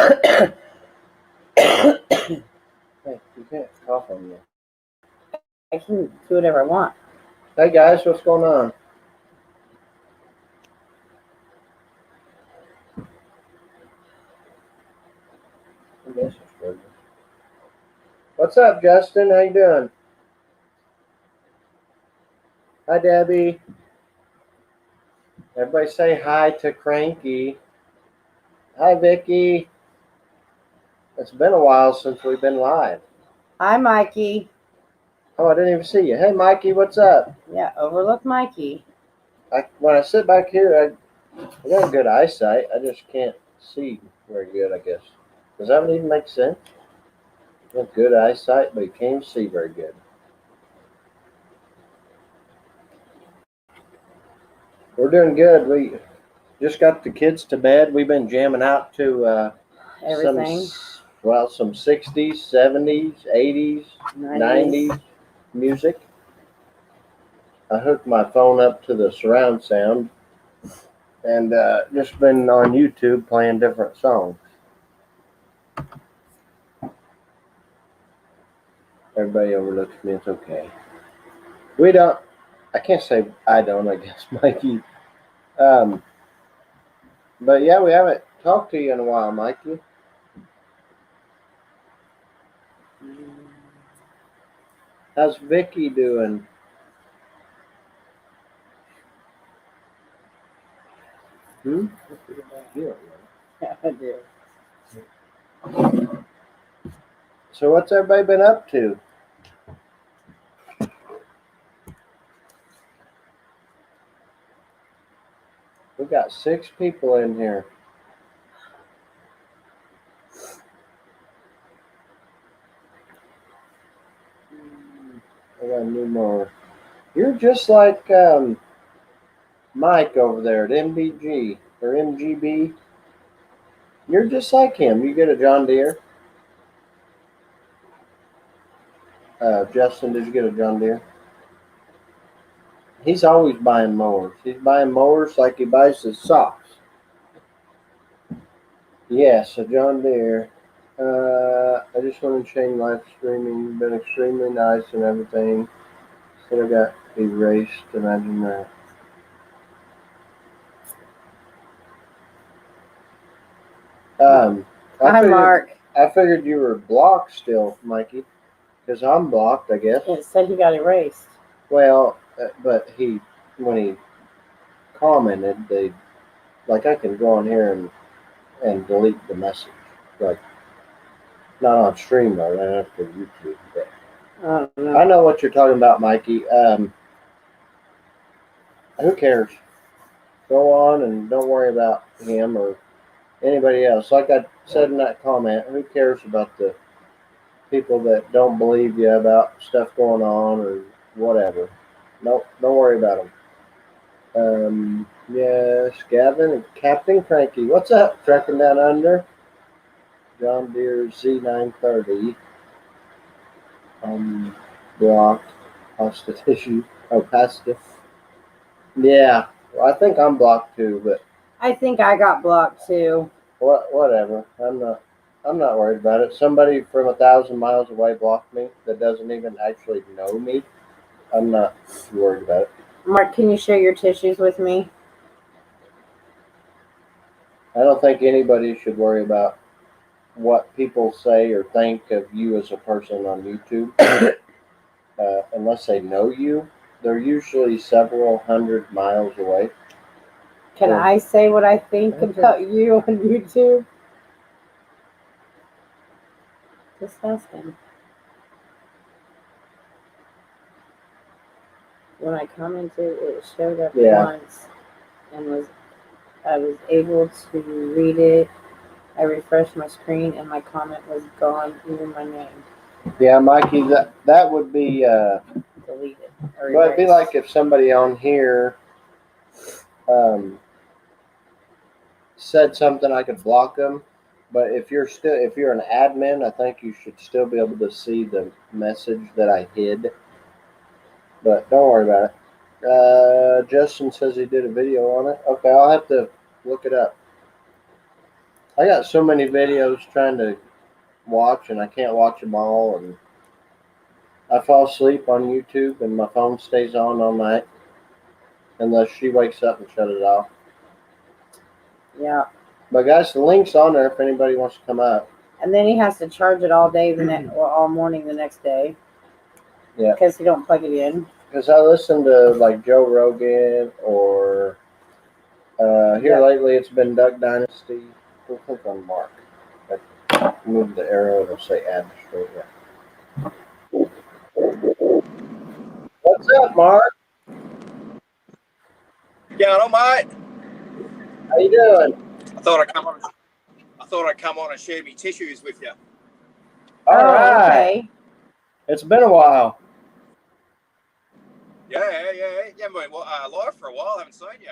Hey, you can't cough on me. I can do whatever I want. Hey guys, what's going on? What's up, Justin? How you doing? Hi, Debbie. Everybody say hi to Cranky. Hi, Vicky. It's been a while since we've been live. Hi, Mikey. Oh, I didn't even see you. Hey, Mikey, what's up? Yeah, overlook Mikey. When I sit back here, I got good eyesight. I just can't see very good, I guess. Does that even make sense? You have good eyesight, but you can't see very good. We're doing good. We just got the kids to bed. We've been jamming out to Everything. some 60s, 70s, 80s, 90s music. I hooked my phone up to the surround sound and just been on YouTube playing different songs. Everybody overlooks me. It's okay. We don't. I can't say I don't. I guess Mikey. But yeah, we haven't talked to you in a while, Mikey. How's Vicky doing? You don't know. Yeah, I do. So what's everybody been up to? We got 6 people in here. I got a new more. You're just like Mike over there at MBG or MGB. You're just like him. You get a John Deere. Justin, did you get a John Deere? He's always buying mowers. He's buying mowers like he buys his socks. Yes, a John Deere. I just want to change live streaming. You've been extremely nice and everything. Still got erased. Imagine that. Hi, Mark. I figured you were blocked still, Mikey, because I'm blocked, I guess. It said he got erased. Well, but when he commented, I can go on here and delete the message, like not on stream though, right after YouTube. But I know what you're talking about, Mikey. Who cares? Go on and don't worry about him or anybody else. Like I said in that comment, who cares about the people that don't believe you about stuff going on or whatever? Nope, don't worry about them. Yes, Gavin and Captain Cranky. What's up, Trekking Down Under? John Deere Z930. Blocked. Pasta tissue. Oh, pasta. Yeah, well, I think I'm blocked too, but I think I got blocked too. whatever. I'm not worried about it. Somebody from 1,000 miles away blocked me that doesn't even actually know me. I'm not worried about it. Mark, can you share your tissues with me? I don't think anybody should worry about what people say or think of you as a person on YouTube, unless they know you. They're usually several hundred miles away. Can I say what I think about you on YouTube? Just ask him. When I commented, it showed up once, and I was able to read it. I refreshed my screen, and my comment was gone, even my name. Yeah, Mikey, that would be deleted. Well, it'd be like if somebody on here said something, I could block them. But if you're an admin, I think you should still be able to see the message that I hid. But don't worry about it. Justin says he did a video on it. Okay, I'll have to look it up. I got so many videos trying to watch, and I can't watch them all. And I fall asleep on YouTube, and my phone stays on all night unless she wakes up and shut it off. Yeah. But guys, the link's on there if anybody wants to come up. And then he has to charge it all day or all morning the next day. Yeah. Because he don't plug it in. Because I listen to like Joe Rogan or here lately it's been Duck Dynasty. We'll click on Mark. Move the arrow to say add straight. Yeah. What's up, Mark? Going on, mate? How you doing? I thought I'd come on and share my tissues with you. All right. Okay. It's been a while. Yeah. You haven't been live for a while. I haven't seen you.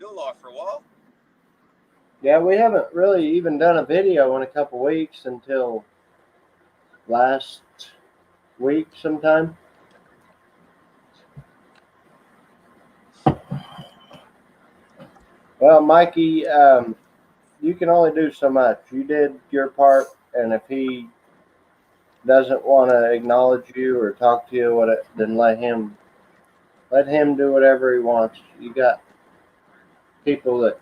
You're live for a while. Yeah, we haven't really even done a video in a couple weeks until last week sometime. Well, Mikey, you can only do so much. You did your part, and if he doesn't want to acknowledge you or talk to you, then let him do whatever he wants. You got people that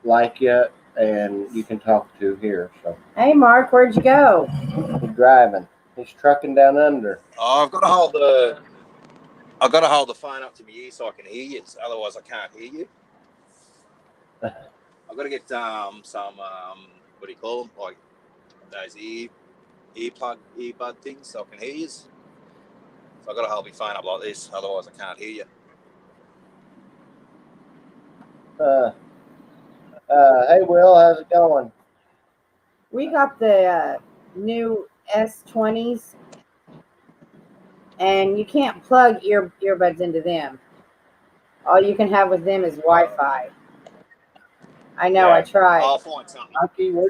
like you and you can talk to here. So Hey, Mark, where'd you go? he's driving. He's trucking down under. Oh, I've got to hold the phone up to my ear so I can hear you. Otherwise, I can't hear you. I've got to get some what do you call them? Like those earbud things so I can hear you. So I've got to hold my phone up like this. Otherwise, I can't hear you. Hey, Will, how's it going? We got the new S20s, and you can't plug earbuds into them. All you can have with them is Wi-Fi. I know, Yeah, I tried. I'll find something. Mikey, we're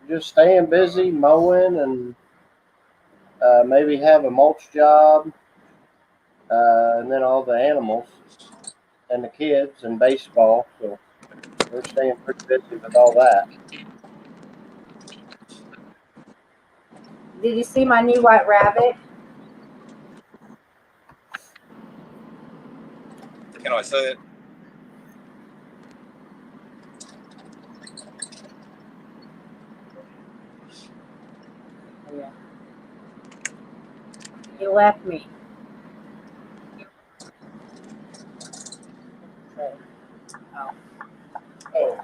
just staying busy mowing and maybe have a mulch job, and then all the animals and the kids and baseball. So we're staying pretty busy with all that. Did you see my new white rabbit? Can I see it? Oh, yeah. He left me. Oh. Hey.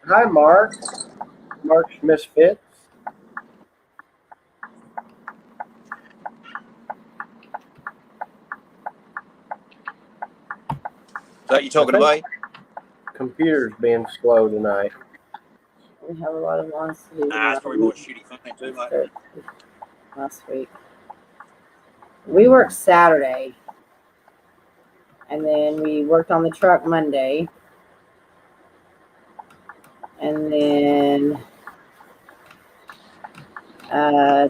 Hi, Mark. Mark's Misfits. Is that you talking to me? Computer's being slow tonight. We have a lot of lawns to do. It's probably more shitty phone too, mate. Last week. We worked Saturday, and then we worked on the truck Monday, and then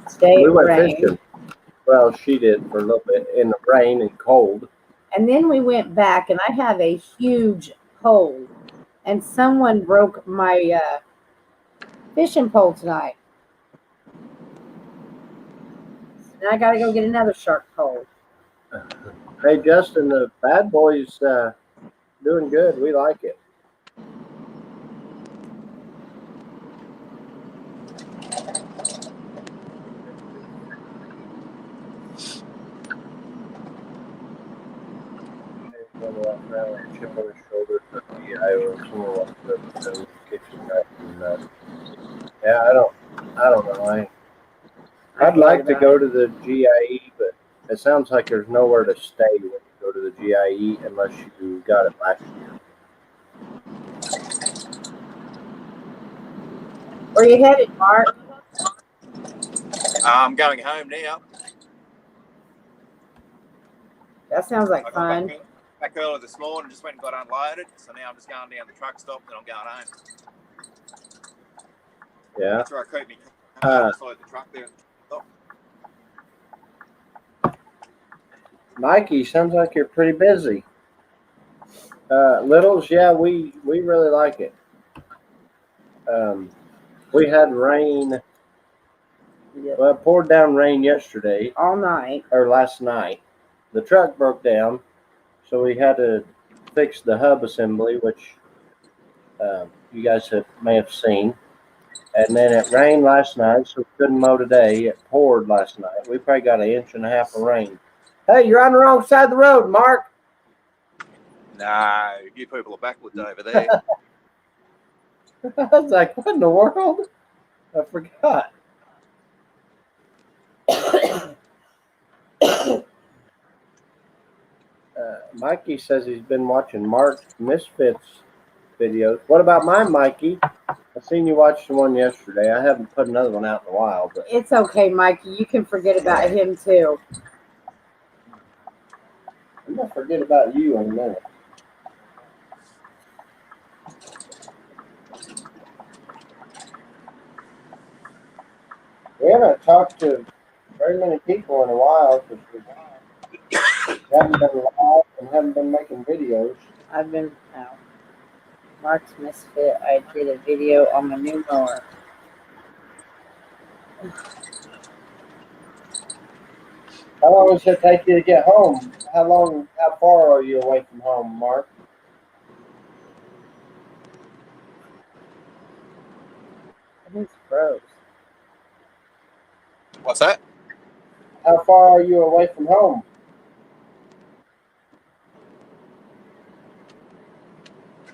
today We it went rained. fishing. Well, she did for a little bit in the rain and cold. And then we went back, and I have a huge pole, and someone broke my fishing pole tonight. And I got to go get another shark pole. Hey, Justin, the bad boy's doing good. We like it. Chip on his shoulder. Yeah, I don't know. I'd like to go to the GIE, but it sounds like there's nowhere to stay when you go to the GIE unless you got it last year. Where are you headed, Mark? I'm going home now. That sounds like I got fun. back early this morning, just went and got unloaded. So now I'm just going down the truck stop, and I'm going home. Yeah. That's where I keep me beside the truck there. Mikey, sounds like you're pretty busy. Littles, yeah, we really like it. We had rain. Well, it poured down rain yesterday all night. or last night. The truck broke down, so we had to fix the hub assembly, which you guys may have seen. And then it rained last night, so we couldn't mow today. It poured last night. We probably got 1.5 inches of rain. Hey, you're on the wrong side of the road, Mark. No, you people are backwards over there. I was like, what in the world? I forgot. Mikey says he's been watching Mark's Misfits videos. What about mine, Mikey? I seen you watch the one yesterday. I haven't put another one out in a while, but It's okay, Mikey. You can forget about him too. I'm gonna forget about you in a minute. We haven't talked to very many people in a while because we haven't been live and haven't been making videos. I've been out. Mark's Misfit. I did a video on my new mower. How long does it take you to get home? How far are you away from home, Mark? I think it's froze. What's that? How far are you away from home?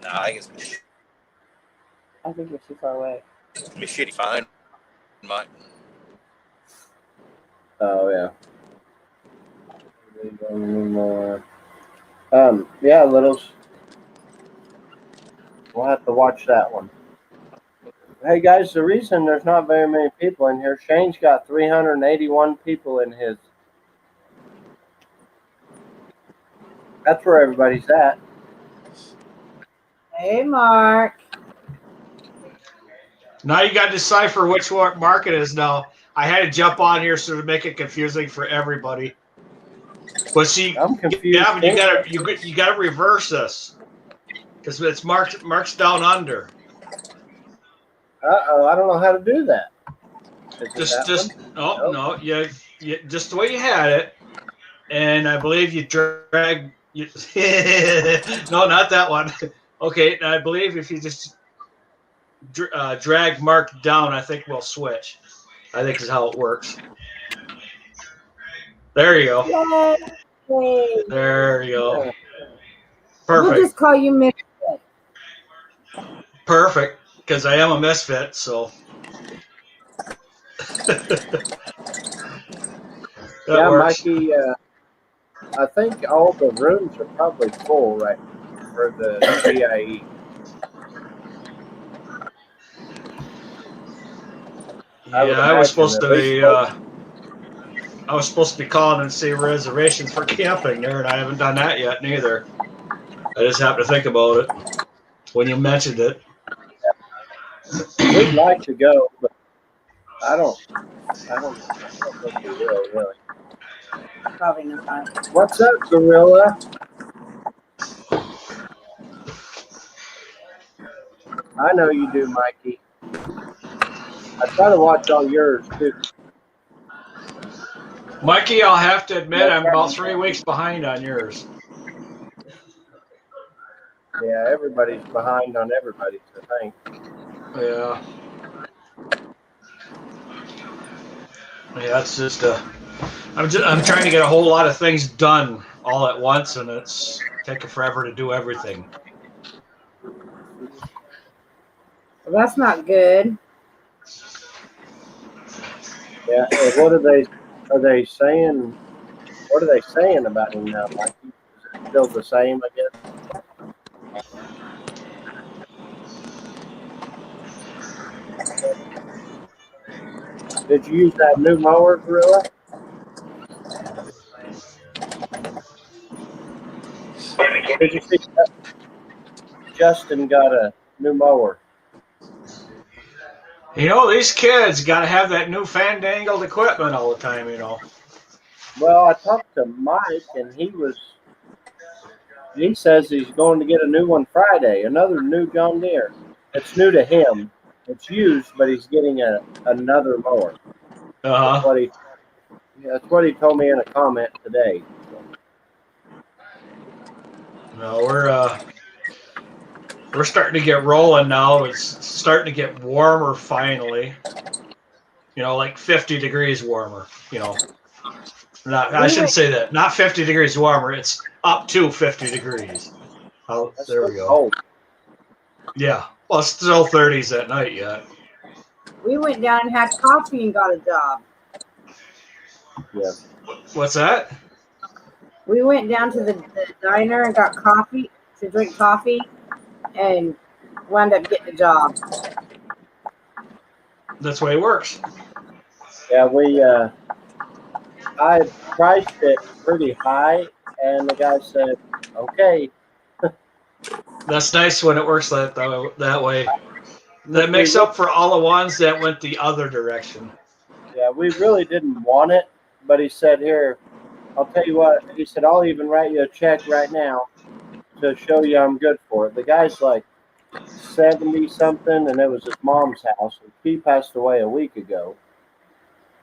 No, I think I think you're too far away. it's my shitty phone, mate. Oh yeah. Yeah, Littles. We'll have to watch that one. Hey guys, the reason there's not very many people in here, Shane's got 381 people in his. That's where everybody's at. Hey, Mark. Now you got to decipher which mark it is now. I had to jump on here so to make it confusing for everybody. But see, I'm confused. yeah, but you gotta reverse this because it's marked down under. Uh-oh, I don't know how to do that. No, you just the way you had it, and I believe you drag. No, not that one. Okay, I believe if you just drag mark down, I think we'll switch. I think is how it works. There you go. Yay. There you go. We'll Perfect. just call you Misfit. Perfect, because I am a misfit, so. Yeah, works. Mikey, I think all the rooms are probably full right now for the GIE. Yeah, I was supposed to be. I was supposed to be calling and see reservations for camping there, and I haven't done that yet, neither. I just happened to think about it when you mentioned it. We'd like to go, but I don't think we will, really. Probably no time. What's up, Gorilla? I know you do, Mikey. I try to watch all yours, too. Mikey, I'll have to admit I'm about 3 weeks behind on yours. Yeah, everybody's behind on everybody's, I think. Yeah. Yeah, it's just I'm trying to get a whole lot of things done all at once, and it's taking forever to do everything. Well, that's not good. Yeah, what are they saying? What are they saying about him now, Mikey? Is it still the same, I guess? Did you use that new mower, Gorilla? Did you see that? Justin got a new mower. You know, these kids got to have that new fandangled equipment all the time, you know. Well, I talked to Mike, and he was he says he's going to get a new one Friday, another new John Deere. It's new to him. It's used, but he's getting another mower. That's what he told me in a comment today. No, we're starting to get rolling now. It's starting to get warmer finally. Like 50 degrees warmer. I shouldn't say that. Not 50 degrees warmer. It's up to 50 degrees. Oh, That's there we still go. cold. Yeah. Well, it's still 30s at night yet. We went down and had coffee and got a job. Yeah. What's that? We went down to the diner and got coffee to drink coffee and wound up getting a job. That's the way it works. Yeah, I priced it pretty high, and the guy said, okay. That's nice when it works that way. That makes up for all the ones that went the other direction. Yeah, we really didn't want it, but he said, here, I'll tell you what. He said, I'll even write you a check right now to show you I'm good for it. The guy's like 70-something, and it was his mom's house. And she passed away a week ago.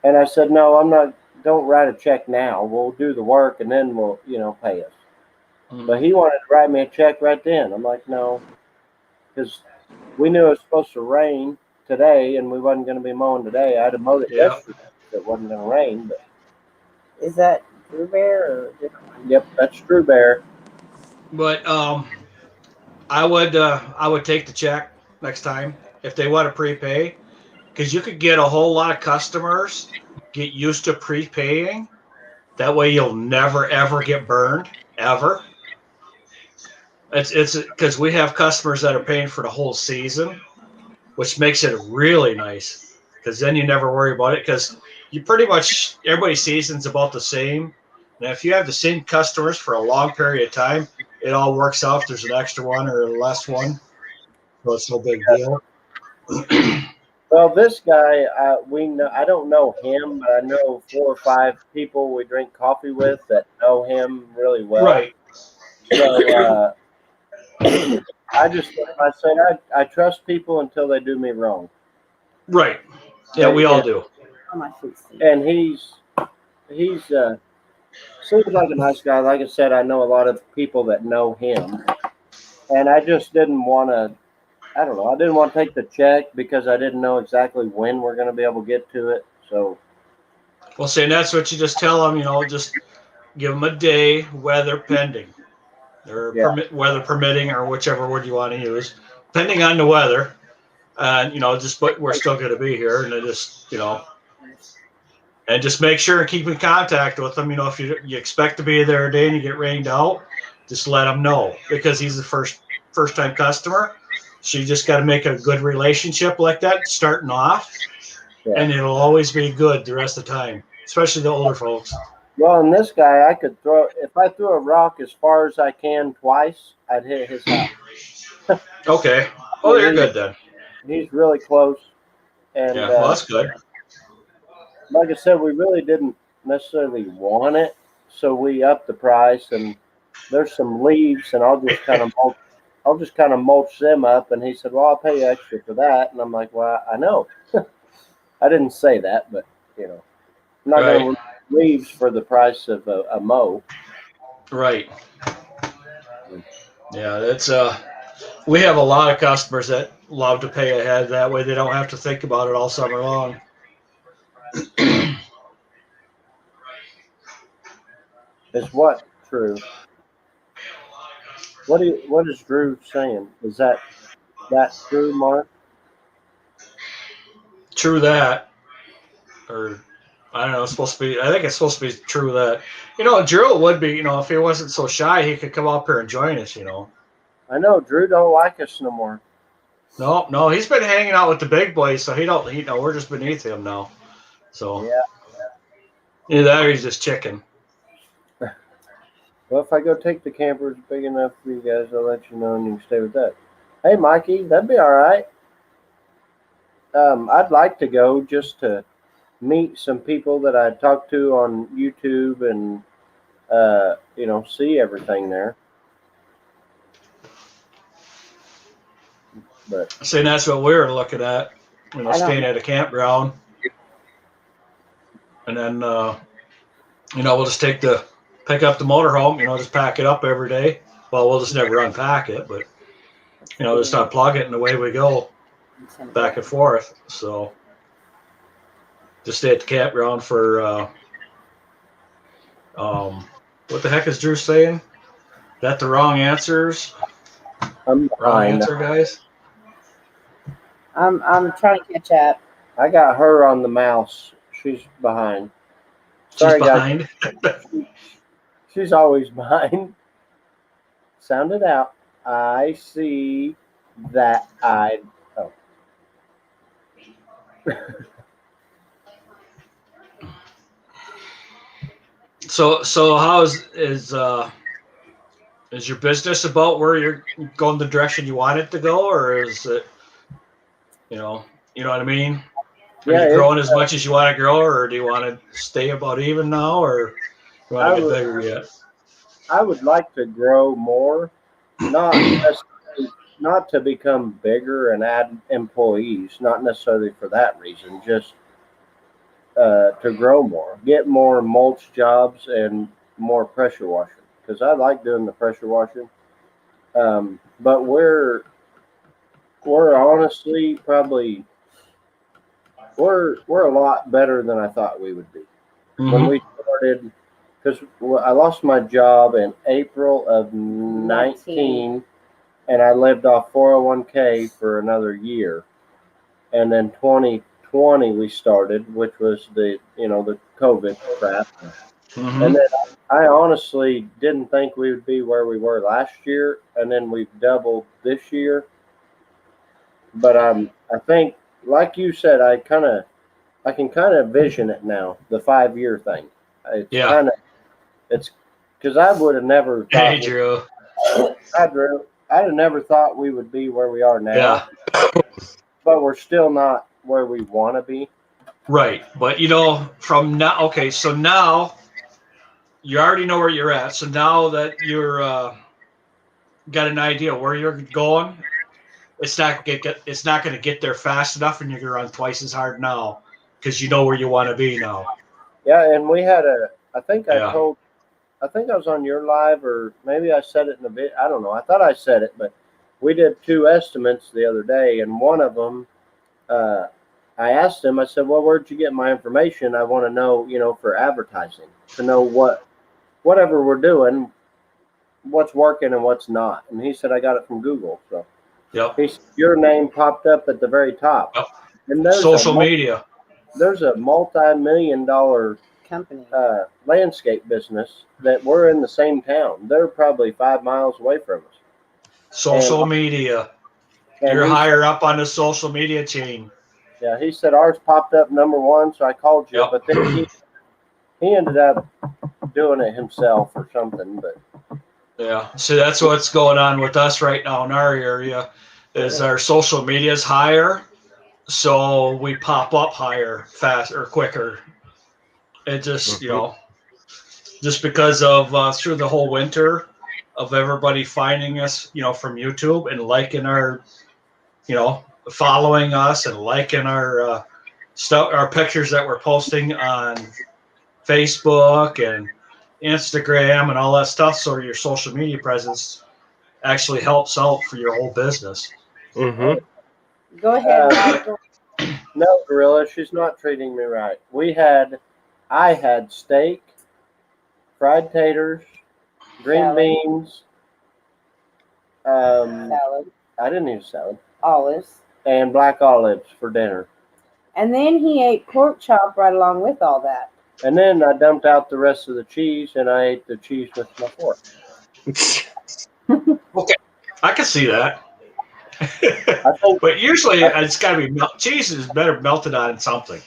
And I said, no, I'm not. Don't write a check now. We'll do the work, and then we'll, pay us. Mm-hmm. But he wanted to write me a check right then. I'm like, no, because we knew it was supposed to rain today, and we wasn't going to be mowing today. I'd have mowed it yesterday if it wasn't going to rain. But is that Drew Bear or a different one? Yep, that's Drew Bear. But I would take the check next time if they want to prepay, because you could get a whole lot of customers get used to prepaying. That way you'll never ever get burned ever. It's because we have customers that are paying for the whole season, which makes it really nice, because then you never worry about it, because you pretty much everybody's season's about the same. And if you have the same customers for a long period of time, it all works out if there's an extra one or a less one. So it's no big deal. Well, this guy, I don't know him, but I know 4 or 5 people we drink coffee with that know him really well. Right. So I trust people until they do me wrong. Right. Yeah, we all do. And he's seems like a nice guy. Like I said, I know a lot of people that know him, and I just didn't want to. I don't know. I didn't want to take the check because I didn't know exactly when we're going to be able to get to it. So, well, see, and that's what you just tell them. Just give them a day, weather pending, or weather permitting, or whichever word you want to use, depending on the weather. And but we're still going to be here, and and just make sure and keep in contact with them. If you expect to be there a day and you get rained out, just let them know, because he's the first time customer. So you just got to make a good relationship like that starting off, and it'll always be good the rest of the time, especially the older folks. Well, and this guy, I could throw, if I threw a rock as far as I can twice, I'd hit his house. Okay. Oh, you're good then. He's really close. And well, that's good. Like I said, we really didn't necessarily want it, so we upped the price. And there's some leaves, and I'll just kind of mulch them up. And he said, well, I'll pay you extra for that. And I'm like, well, I know. I didn't say that, but I'm not going to leaves for the price of a mow. Right. Yeah, that's we have a lot of customers that love to pay ahead. That way they don't have to think about it all summer long. Is what true? What is Drew saying? Is that true, Mark? True that, or I don't know. It's supposed to be. I think it's supposed to be true that. Drew would be. If he wasn't so shy, he could come up here and join us. I know Drew don't like us no more. No, he's been hanging out with the big boys, so he don't. We're just beneath him now. So either that or he's just chicken. Well, if I go take the campers big enough for you guys, I'll let you know and you can stay with that. Hey, Mikey, that'd be all right. I'd like to go just to meet some people that I talked to on YouTube and, see everything there. But See, that's what we were looking at. I don't- Staying at a campground, and then we'll just pick up the motorhome. Just pack it up every day. Well, we'll just never unpack it, but just unplug it and away we go, back and forth. So just stay at the campground for what the heck is Drew saying? That the wrong answers? I'm Wrong behind. answer, guys. I'm trying to catch up. I got her on the mouse. She's behind. She's Sorry, behind. guys. She's always behind. Sound it out. I see that I. Oh. So how is your business about where you're going the direction you want it to go, or is it, you know what I mean? Are Yeah, you growing as much as you want to grow, or do you want to stay about even now, or you want to get bigger yet? I would like to grow more, not to become bigger and add employees, not necessarily for that reason, just to grow more, get more mulch jobs and more pressure washing, because I like doing the pressure washing. But we're honestly probably we're a lot better than I thought we would be. When we started, because I lost my job in April of 19, and I lived off 401k for another year, and then 2020 we started, which was the COVID crap, and then I honestly didn't think we would be where we were last year, and then we've doubled this year. But I think, like you said, I can kind of vision it now, the 5-year thing. It's because I would have never thought. Hey, Drew. I'd have never thought we would be where we are now. Yeah. But we're still not where we want to be. Right. But from now, okay, so now you already know where you're at. So now that you're got an idea where you're going, it's not going to get there fast enough, and you're going to run twice as hard now because you know where you want to be now. Yeah, and we had I think I was on your live, or maybe I said it in a bit. I don't know. I thought I said it, but we did 2 estimates the other day, and one of them, I asked him, I said, well, where'd you get my information? I want to know, for advertising, to know whatever we're doing, what's working and what's not. And he said, I got it from Google. So your name popped up at the very top. Yep. And there's social media. There's a multi-million-dollar company landscape business that we're in the same town. They're probably 5 miles away from us. Social media. You're higher up on the social media chain. Yeah, he said ours popped up number 1, so I called you. Yep. But then he ended up doing it himself or something. But yeah, so that's what's going on with us right now in our area. Is our social media is higher, so we pop up higher, faster, quicker. It just just because of through the whole winter of everybody finding us, from YouTube and liking our, following us and liking our our pictures that we're posting on Facebook and Instagram and all that stuff. So your social media presence actually helps out for your whole business. Go ahead. No, Gorilla, she's not treating me right. I had steak, fried taters, green beans, salad. I didn't eat salad. Olives. And black olives for dinner. And then he ate pork chop right along with all that. And then I dumped out the rest of the cheese, and I ate the cheese with my fork. Okay, I can see that. But usually it's got to be cheese is better melted on something.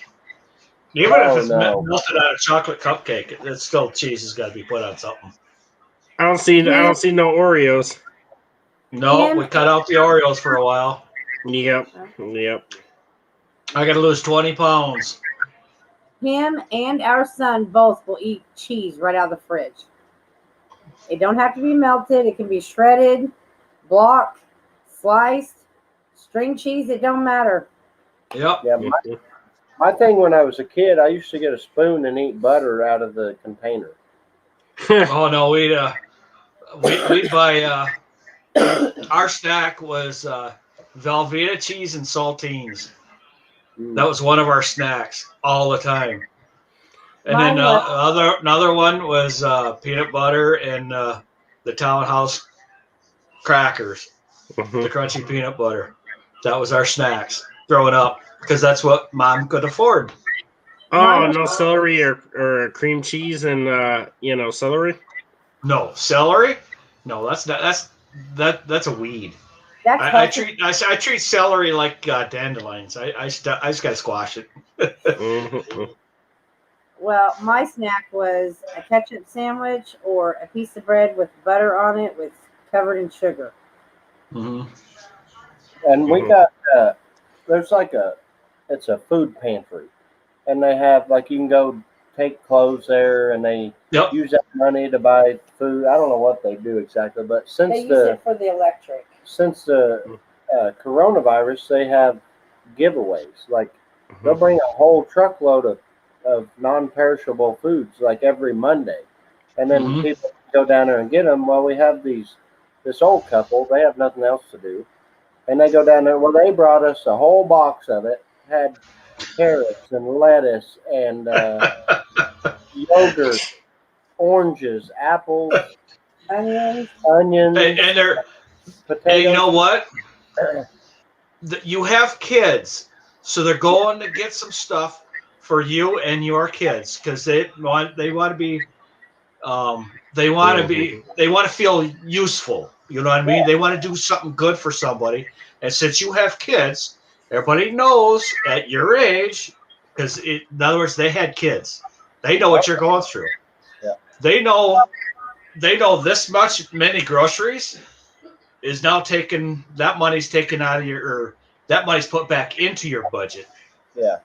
Even if it's melted on a chocolate cupcake, it's still cheese has got to be put on something. I don't see no Oreos. No, we cut out the Oreos for a while. Yep. I got to lose 20 pounds. Him and our son both will eat cheese right out of the fridge. It don't have to be melted. It can be shredded, blocked, sliced. String cheese, it don't matter. Yep. Yeah, my thing when I was a kid, I used to get a spoon and eat butter out of the container. Oh no, we'd buy our snack was Velveeta cheese and saltines. That was one of our snacks all the time. And then Mine was- another one was peanut butter and the Townhouse crackers, the crunchy peanut butter. That was our snacks growing up because that's what Mom could afford. Oh, no celery or cream cheese and celery. No celery. No, that's a weed. That's I healthy. treat celery like dandelions. I just gotta squash it. Mhm. Well, my snack was a ketchup sandwich or a piece of bread with butter on it with covered in sugar. Mm-hmm. And we got there's like it's a food pantry, and they have like you can go take clothes there, and they Yep. use that money to buy food. I don't know what they do exactly, but They use it for the electric. since the coronavirus, they have giveaways. Like they'll bring a whole truckload of non-perishable foods like every Monday, and then Mhm. people go down there and get them. Well, we have this old couple. They have nothing else to do, and they go down there. Well, they brought us a whole box of it. Had carrots and lettuce and yogurt, oranges, apples, Onions. onions, And they're potatoes. hey, you know what? You have kids, so they're going to get some stuff for you and your kids because they want to be they want to feel useful. You know what I mean? They want to do something good for somebody. And since you have kids, everybody knows at your age, because in other words, they had kids. They know what you're going through. Yeah. They know this many groceries is now taken. That money's taken out of or that money's put back into your budget. Yeah.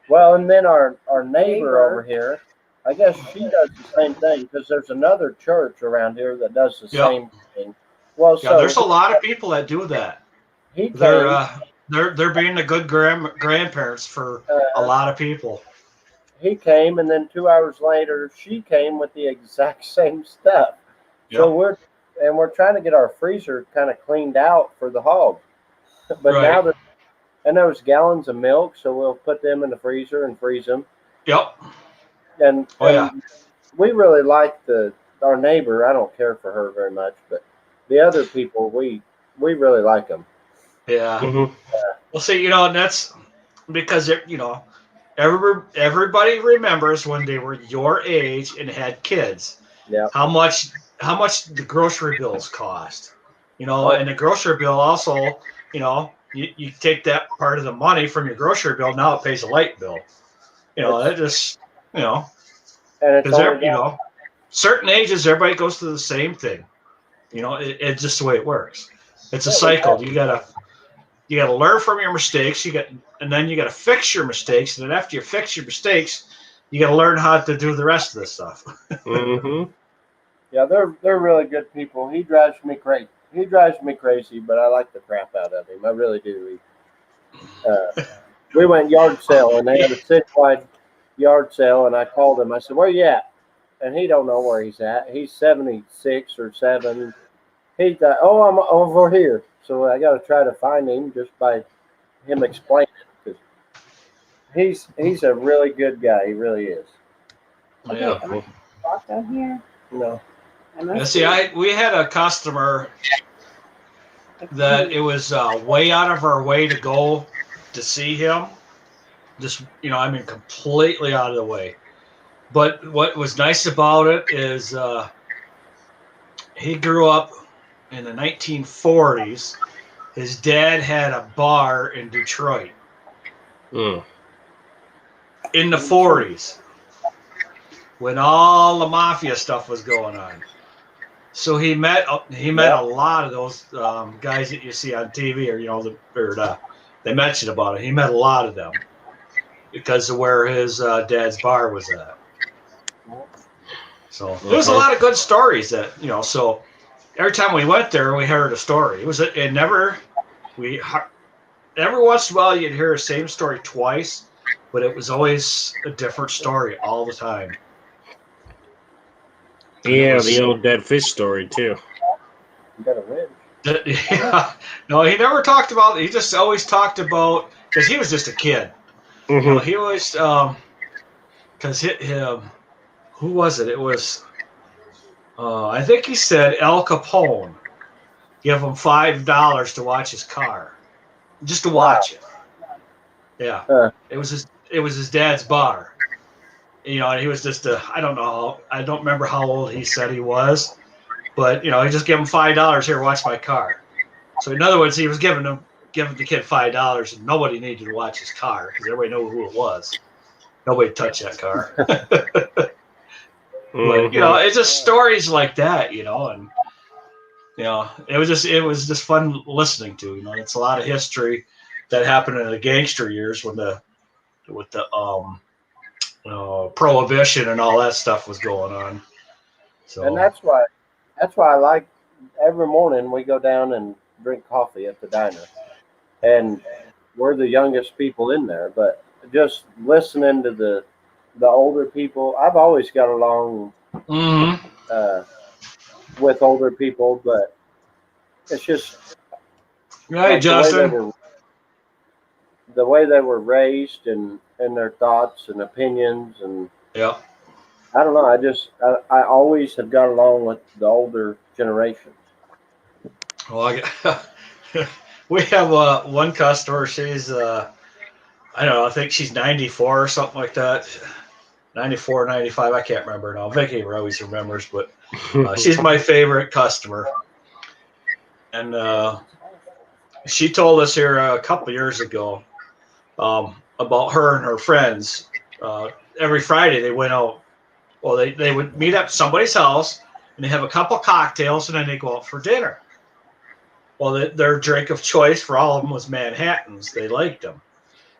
Well, and then our neighbor over here, I guess she does the same thing because there's another church around here that does the same thing. Well, Yeah, so there's a lot of people that do that. he They're being the good grandparents for a lot of people. He came, and then 2 hours later, she came with the exact same stuff. So we're trying to get our freezer kind of cleaned out for the hog. But now and there was gallons of milk, so we'll put them in the freezer and freeze them. Yep. And we really like our neighbor. I don't care for her very much, but the other people we really like them. Yeah. Mhm. Well, see, and that's because everybody remembers when they were your age and had kids. Yeah. How much the grocery bills cost. And the grocery bill also, you take that part of the money from your grocery bill. Now it pays a light bill. It just, and it's certain ages, everybody goes through the same thing. It's just the way it works. It's a cycle. You gotta learn from your mistakes. And then you gotta fix your mistakes. And then after you fix your mistakes, you gotta learn how to do the rest of this stuff. Mhm. Yeah, they're really good people. He drives me crazy. But I like the crap out of him. I really do. We went yard sale, and they had a citywide yard sale, and I called him. I said, "Where you at?" And he don't know where he's at. He's 76 or 7. He thought, "Oh, I'm over here." So I got to try to find him just by him explaining it. 'Cause he's a really good guy. He really is. Okay, Yeah. am I locked on here? No. We had a customer that it was way out of our way to go to see him. Just, completely out of the way. But what was nice about it is he grew up in the 1940s. His dad had a bar in Detroit Mm. in the 40s when all the mafia stuff was going on. So he met a lot of those guys that you see on TV, or they mentioned about it. He met a lot of them because of where his dad's bar was at. So there was a lot of good stories that So every time we went there, we heard a story. every once in a while you'd hear the same story twice, but it was always a different story all the time. Yeah, was- the old dead fish story too. You got a wrench. Yeah. No, he never talked about. He just always talked about because he was just a kid. You know, Hmm. he always because him. Who was it? It was. I think he said Al Capone. Give him $5 to watch his car, just to watch it. Yeah, Huh. it was his dad's bar. You know, and he was just I don't know. I don't remember how old he said he was, but you know, he just gave him $5 here, watch my car. So in other words, he was giving the kid $5, and nobody needed to watch his car because everybody knew who it was. Nobody touched that car. But you know, it's just stories like that, you know, and you know, it was just fun listening to. You know, it's a lot of history that happened in the gangster years with the prohibition and all that stuff was going on. So And that's why I like every morning we go down and drink coffee at the diner, and we're the youngest people in there. But just listening to the older people, I've always got along uh, with older people, but it's just right, like Justin. the way they were raised and their thoughts and opinions, and Yeah. I don't know. I always have got along with the older generation. Well, we have one customer. She's I don't know. I think she's 94 or something like that. 94, 95. I can't remember now. Vicky always remembers, but she's my favorite customer. And she told us here a couple years ago about her and her friends. Every Friday they went out. Well, they would meet up at somebody's house and they have a couple cocktails and then they go out for dinner. Well, their drink of choice for all of them was Manhattans. They liked them.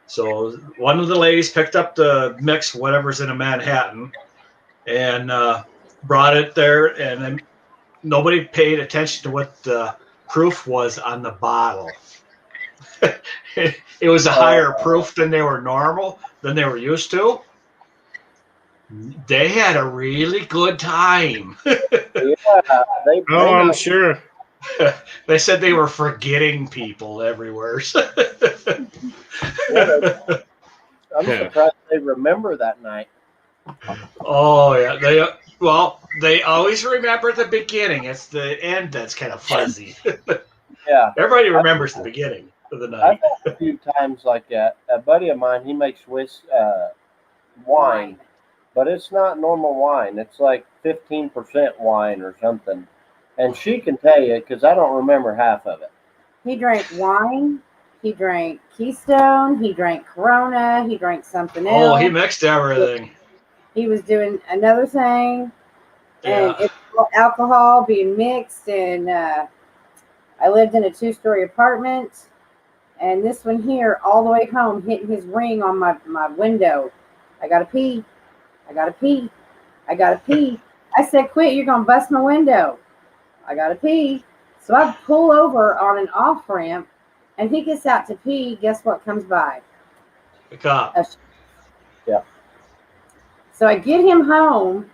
So one of the ladies picked up the mix, whatever's in a Manhattan, and brought it there. And then nobody paid attention to what the proof was on the bottle. It was a higher proof than they were used to. They had a really good time. I'm sure. They said they were forgetting people everywhere. I'm surprised they remember that night. Oh yeah, they always remember the beginning. It's the end that's kind of fuzzy. Yeah, Everybody remembers the beginning of the night. I've had a few times like that. A buddy of mine, he makes wine, but it's not normal wine. It's like 15% wine or something. And she can tell you because I don't remember half of it. He drank wine. He drank Keystone. He drank Corona. He drank something else. Oh, he mixed everything. He was doing another thing, and Yeah. it's alcohol being mixed. And I lived in a 2-story apartment, and this one here, all the way home, hitting his ring on my window. I gotta pee. I gotta pee. I gotta pee. I said, "Quit! You're gonna bust my window." I gotta pee. So I pull over on an off ramp, and he gets out to pee. Guess what comes by? The cop. Yeah. So I get him home,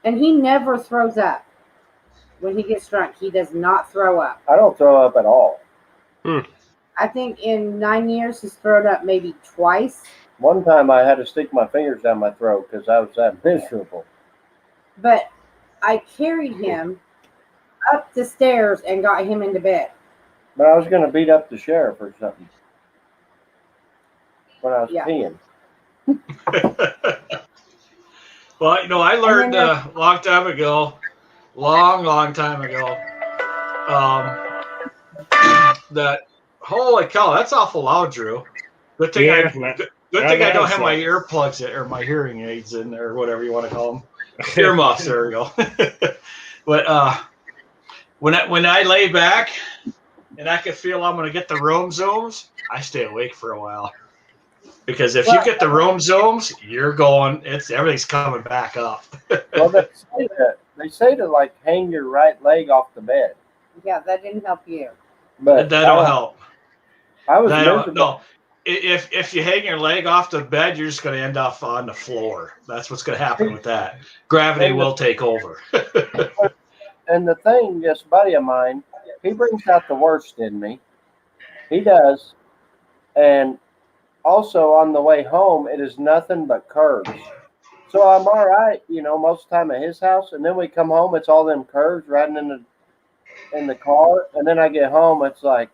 and he never throws up. When he gets drunk, he does not throw up. I don't throw up at all. I think in 9 years, he's thrown up maybe twice. One time I had to stick my fingers down my throat because I was that miserable. But I carried him up the stairs and got him into bed. But I was going to beat up the sheriff or something when I was peeing. Well, you know, I learned a long time ago, that holy cow, that's awful loud, Drew. Good thing I don't have my earplugs or my hearing aids in there, or whatever you want to call them. Earmuffs, there we go. But when I lay back and I can feel I'm going to get the room zooms, I stay awake for a while. Because if you get the room zooms, you're going. Everything's coming back up. Well, they say to like hang your right leg off the bed. Yeah, that didn't help you. But that don't help. I was No, miserable. no. If you hang your leg off the bed, you're just going to end up on the floor. That's what's going to happen with that. Gravity will take over. And the thing, this buddy of mine, he brings out the worst in me. He does. And also on the way home, it is nothing but curves. So I'm all right, most of the time at his house. And then we come home, it's all them curves riding in the car. And then I get home, it's like,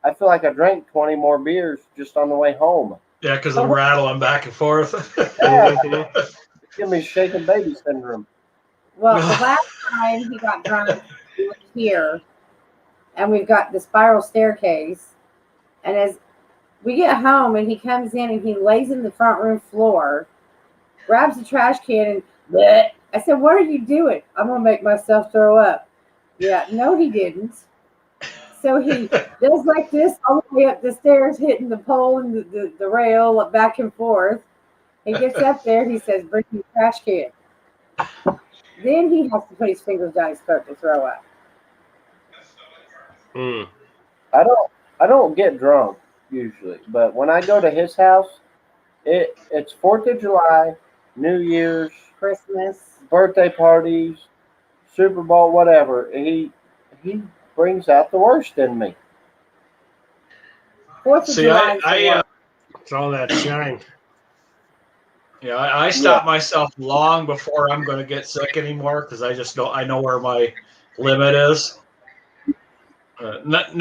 I feel like I drank 20 more beers just on the way home. Yeah, because I'm rattling back and forth. Yeah, give me shaking baby syndrome. Well, the last time he got drunk, we were here, and we've got the spiral staircase. And as we get home, and he comes in and he lays in the front room floor, grabs the trash can, and bleh. I said, "What are you doing?" "I'm gonna make myself throw up." Yeah, no, he didn't. So he does like this all the way up the stairs, hitting the pole and the rail back and forth. He gets up there. He says, "Bring me the trash can." Then he has to put his fingers down his throat to throw up. Mm. I don't get drunk usually, but when I go to his house, it's 4th of July, New Year's, Christmas. birthday parties, Super Bowl, whatever. He brings out the worst in me. 4th of See, July. It's all that shine. I stop myself long before I'm going to get sick anymore because I know where my limit is. Not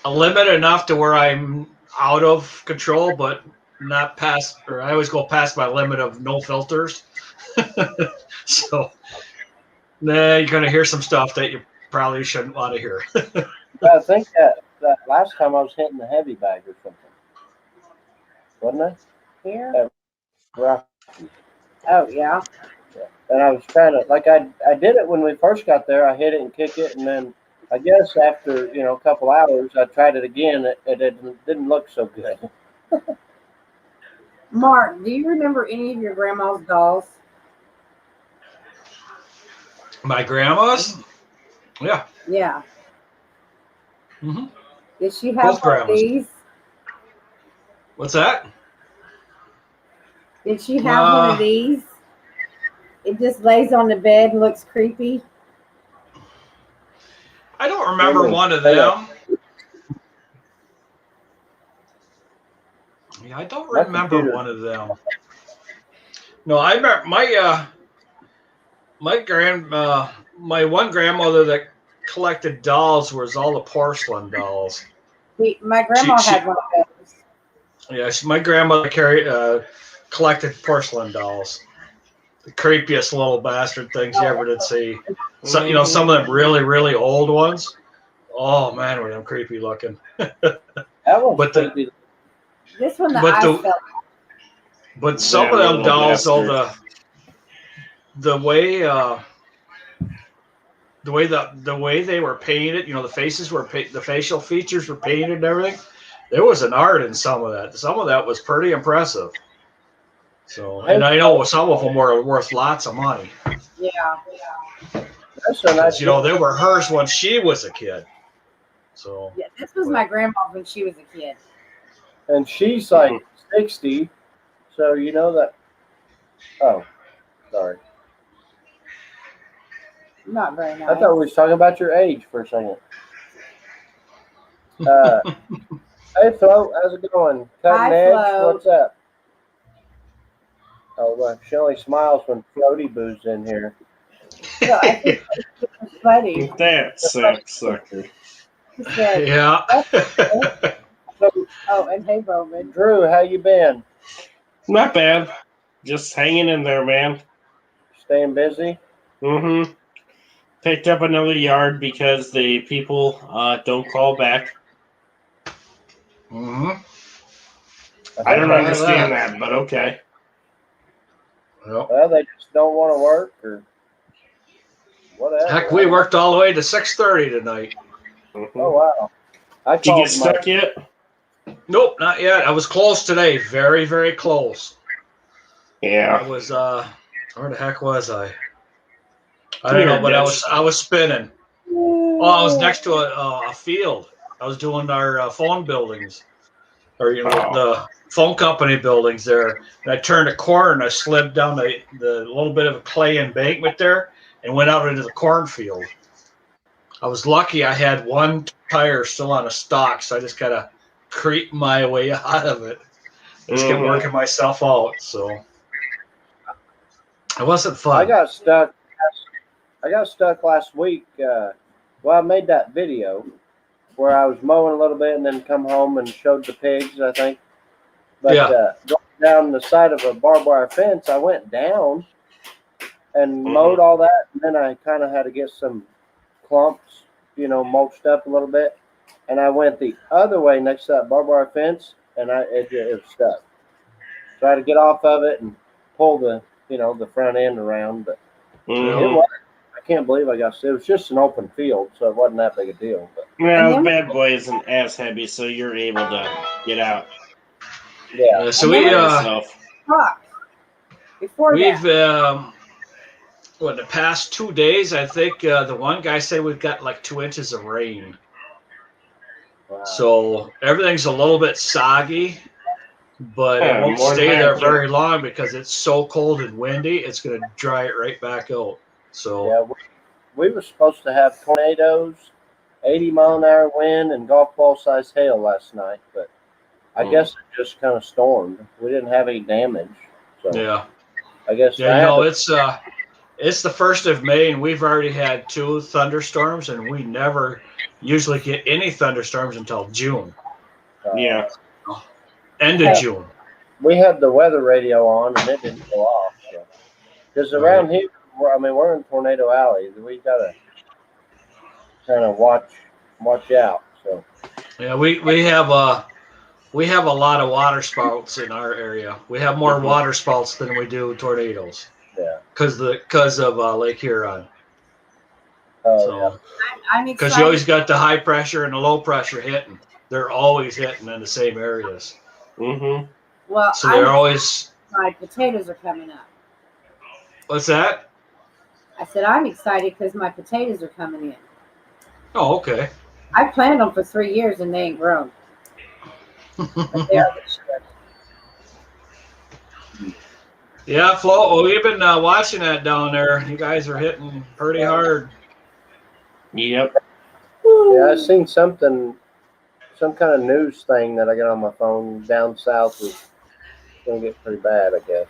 a limit enough to where I'm out of control, but not past. Or I always go past my limit of no filters. So, you're going to hear some stuff that you probably shouldn't want to hear. I think that last time I was hitting the heavy bag or something, wasn't I? Here? Right. Oh, yeah. And I was trying to, like, I did it when we first got there. I hit it and kick it, and then I guess after a couple hours, I tried it again. It didn't look so good. Mark, do you remember any of your grandma's dolls? My grandma's? Yeah. Yeah. Mm-hmm. Did she Both have one of grandmas. these? What's that? Did she have one of these? It just lays on the bed and looks creepy. I don't remember one of them. Yeah, I don't remember one of them. No, I remember my one grandmother that collected dolls was all the porcelain dolls. My grandma had one of those. Yeah, my grandmother collected porcelain dolls. The creepiest little bastard things you ever did see. So, some of them really, really old ones. Oh man, were them creepy looking. That was creepy. This one, the eyes fell. But some of them dolls, though, the way they were painted, the faces were the facial features were painted and everything. There was an art in some of that. Some of that was pretty impressive. So, and I know some of them were worth lots of money. Yeah. That's so nice. They were hers when she was a kid. So. Yeah, this was my grandma when she was a kid. And she's like 60, so you know that. Oh, sorry. Not very nice. I thought we was talking about your age for a second. Hey, Flo, how's it going? Cutting Hi, edge, Flo. what's up? Oh, look, she only smiles when Floaty Boo's in here. So I think it's funny. That sucker. He said, Yeah. oh, and hey, Bowman. Drew, how you been? Not bad. Just hanging in there, man. Staying busy? Mm-hmm. Picked up another yard because the people don't call back. Mm-hmm. I don't understand that, but okay. Well, they just don't want to work or whatever. Heck, we worked all the way to 6:30 tonight. Mm-hmm. Oh, wow. Did you get stuck yet? Nope, not yet. I was close today. Very, very close. Yeah. I was where the heck was I? I don't know, but I was spinning. Oh, I was next to a field. I was doing our phone buildings, or the phone company buildings there. And I turned a corner and I slid down the little bit of clay embankment there and went out into the cornfield. I was lucky I had one tire still on a stock, so I just kind of creeped my way out of it. Just kept working myself out, so it wasn't fun. I got stuck last week. I made that video where I was mowing a little bit and then come home and showed the pigs, I think. But going down the side of a barbed wire fence, I went down and mowed all that, and then I kind of had to get some clumps, mulched up a little bit. And I went the other way next to that barbed wire fence, and it was stuck. So I had to get off of it and pull the front end around. But I can't believe I got it. It was just an open field, so it wasn't that big a deal. But the bad boy isn't as heavy, so you're able to get out. Yeah. So we we've in the past 2 days, I think the one guy said we've got like 2 inches of rain. Wow. So everything's a little bit soggy, but it won't stay there very long because it's so cold and windy. It's going to dry it right back out. So we were supposed to have tornadoes, 80-mile-an-hour wind, and golf ball size hail last night, but I guess it just kind of stormed. We didn't have any damage. So I guess it's the 1st of May, and we've already had 2 thunderstorms, and we never usually get any thunderstorms until June. End of June. We had the weather radio on, and it didn't go off. Because around here, we're in Tornado Alley. We got to kind of watch out. So yeah, we have a lot of water spouts in our area. We have more water spouts than we do tornadoes. Yeah. Because of Lake Huron. I'm excited. Because you always got the high pressure and the low pressure hitting. They're always hitting in the same areas. Well, so they're always. My potatoes are coming up. What's that? I said I'm excited because my potatoes are coming in. Oh, okay. I planted them for 3 years and they ain't grown. But they are this year. Yeah, Flo. Well, we've been watching that down there. You guys are hitting pretty hard. Yep. Yeah, I seen some kind of news thing that I got on my phone down south was going to get pretty bad, I guess.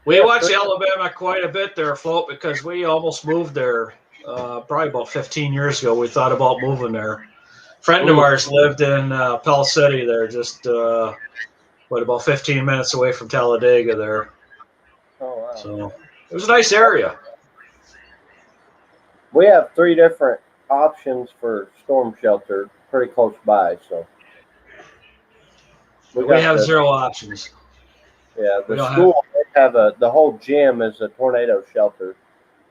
We watch Alabama quite a bit there, Float, because we almost moved there probably about 15 years ago. We thought about moving there. A friend of ours lived in Pell City there, just about 15 minutes away from Talladega there. Oh, wow. So it was a nice area. We have 3 different options for storm shelter pretty close by, so we have 0 options. Yeah, the school have the whole gym is a tornado shelter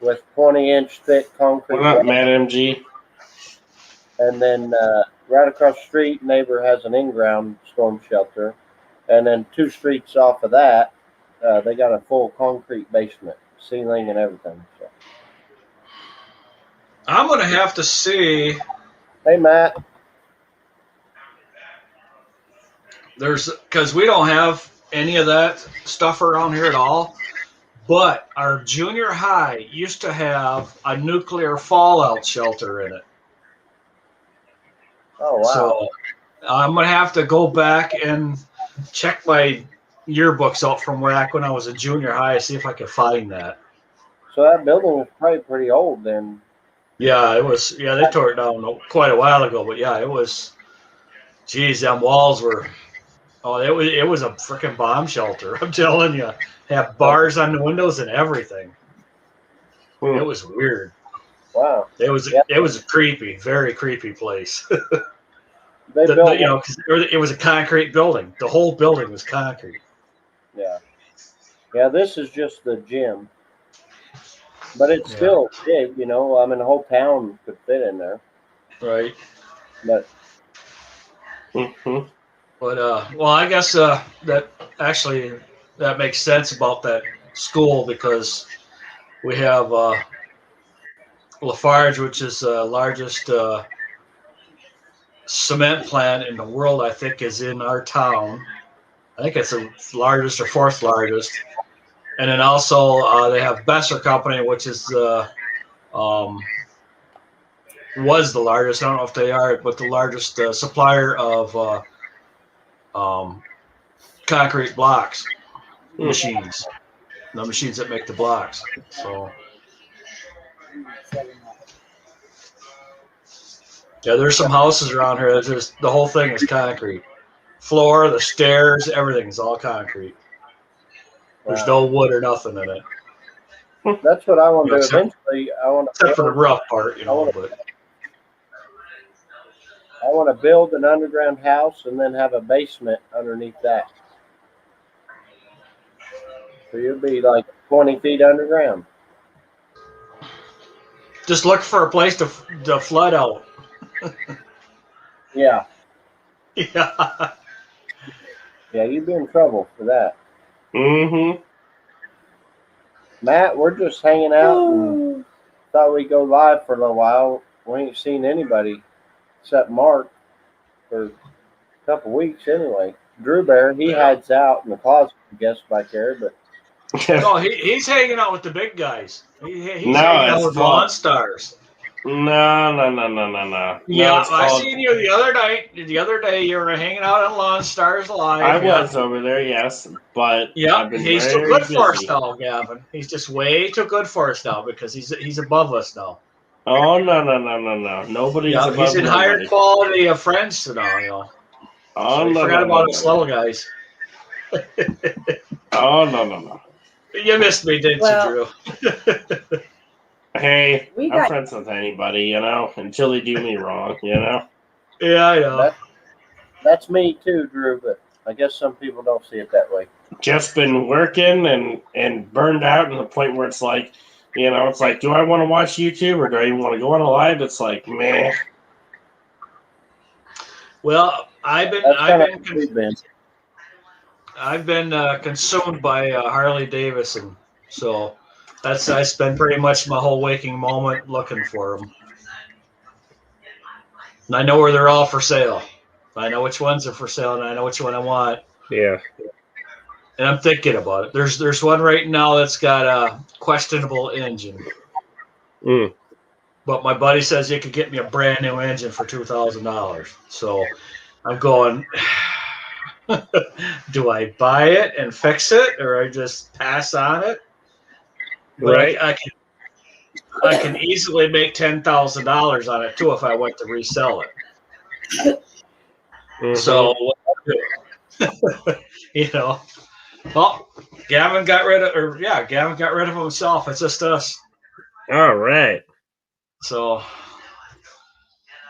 with 20-inch thick concrete. What up, Matt MG? And then right across the street, neighbor has an in-ground storm shelter, and then 2 streets off of that, they got a full concrete basement, ceiling and everything. So. I'm gonna have to see. Hey, Matt. Because we don't have any of that stuff around here at all. But our junior high used to have a nuclear fallout shelter in it. Oh, wow. So I'm going to have to go back and check my yearbooks out from back when I was a junior high, see if I can find that. So that building was probably pretty old then. Yeah, it was. Yeah, they tore it down quite a while ago. But yeah, it was. Geez, them walls were. Oh, it was a freaking bomb shelter. I'm telling you, have bars on the windows and everything. It was weird. Wow. It was a creepy, very creepy place. Because it was a concrete building. The whole building was concrete. Yeah. Yeah, this is just the gym. But it's still big, the whole town could fit in there. Right. But But well, I guess that makes sense about that school because we have Lafarge, which is the largest cement plant in the world, I think, is in our town. I think it's the largest or fourth largest. And then also they have Besser Company, which is was the largest. I don't know if they are, but the largest supplier of concrete blocks machines. The machines that make the blocks. So yeah, there's some houses around here. There's the whole thing is concrete. Floor, the stairs, everything's all concrete. There's no wood or nothing in it. That's what I want to do Except- eventually. I want Except for the to rough part, you know. But build an underground house and then have a basement underneath that. So you'll be like 20 feet underground. just look for a place to flood out. Yeah. Yeah. Yeah, you'd be in trouble for that. Mm-hmm. Matt, we're just hanging out and thought we'd go live for a little while. We ain't seen anybody except Mark for a couple weeks anyway. Drew Bear, he hides out in the closet, I guess, back there, but No, he's hanging out with the big guys. He's No, hanging out it's with called- Lawn Stars. No. Yeah, it's I called- seen you the other night. The other day, you were hanging out on Lawn Stars Live. I Yeah. was over there, yes, but Yeah, I've been he's too very good for us busy. now, Gavin. He's just way too good for us now because he's above us now. Oh no! Nobody's Yeah, above he's in higher nobody. quality of friends now, you know. Oh So you no! forgot no, about no, us no. little guys. Oh no! You missed me, didn't Well- you, Drew? Hey, We I'm got- friends with anybody, you know, until they do me wrong, you know. Yeah, I know. that's me too, Drew, but I guess some people don't see it that way. Just been working and burned out to the point where it's like, you know, it's like, do I want to watch YouTube or do I even want to go on a live? It's like, meh. Well, I've been That's kind of what we've been. consumed by Harley Davidson, so I spend pretty much my whole waking moment looking for them. And I know where they're all for sale. I know which ones are for sale, and I know which one I want. Yeah. And I'm thinking about it. There's one right now that's got a questionable engine, Mm. but my buddy says you could get me a brand new engine for $2,000. So I'm going. Do I buy it and fix it, or I just pass on it? But Right. I can easily make $10,000 on it too if I went to resell it. Mhm. So, what do I do? You know, well, Gavin got rid of himself. It's just us. All right. So,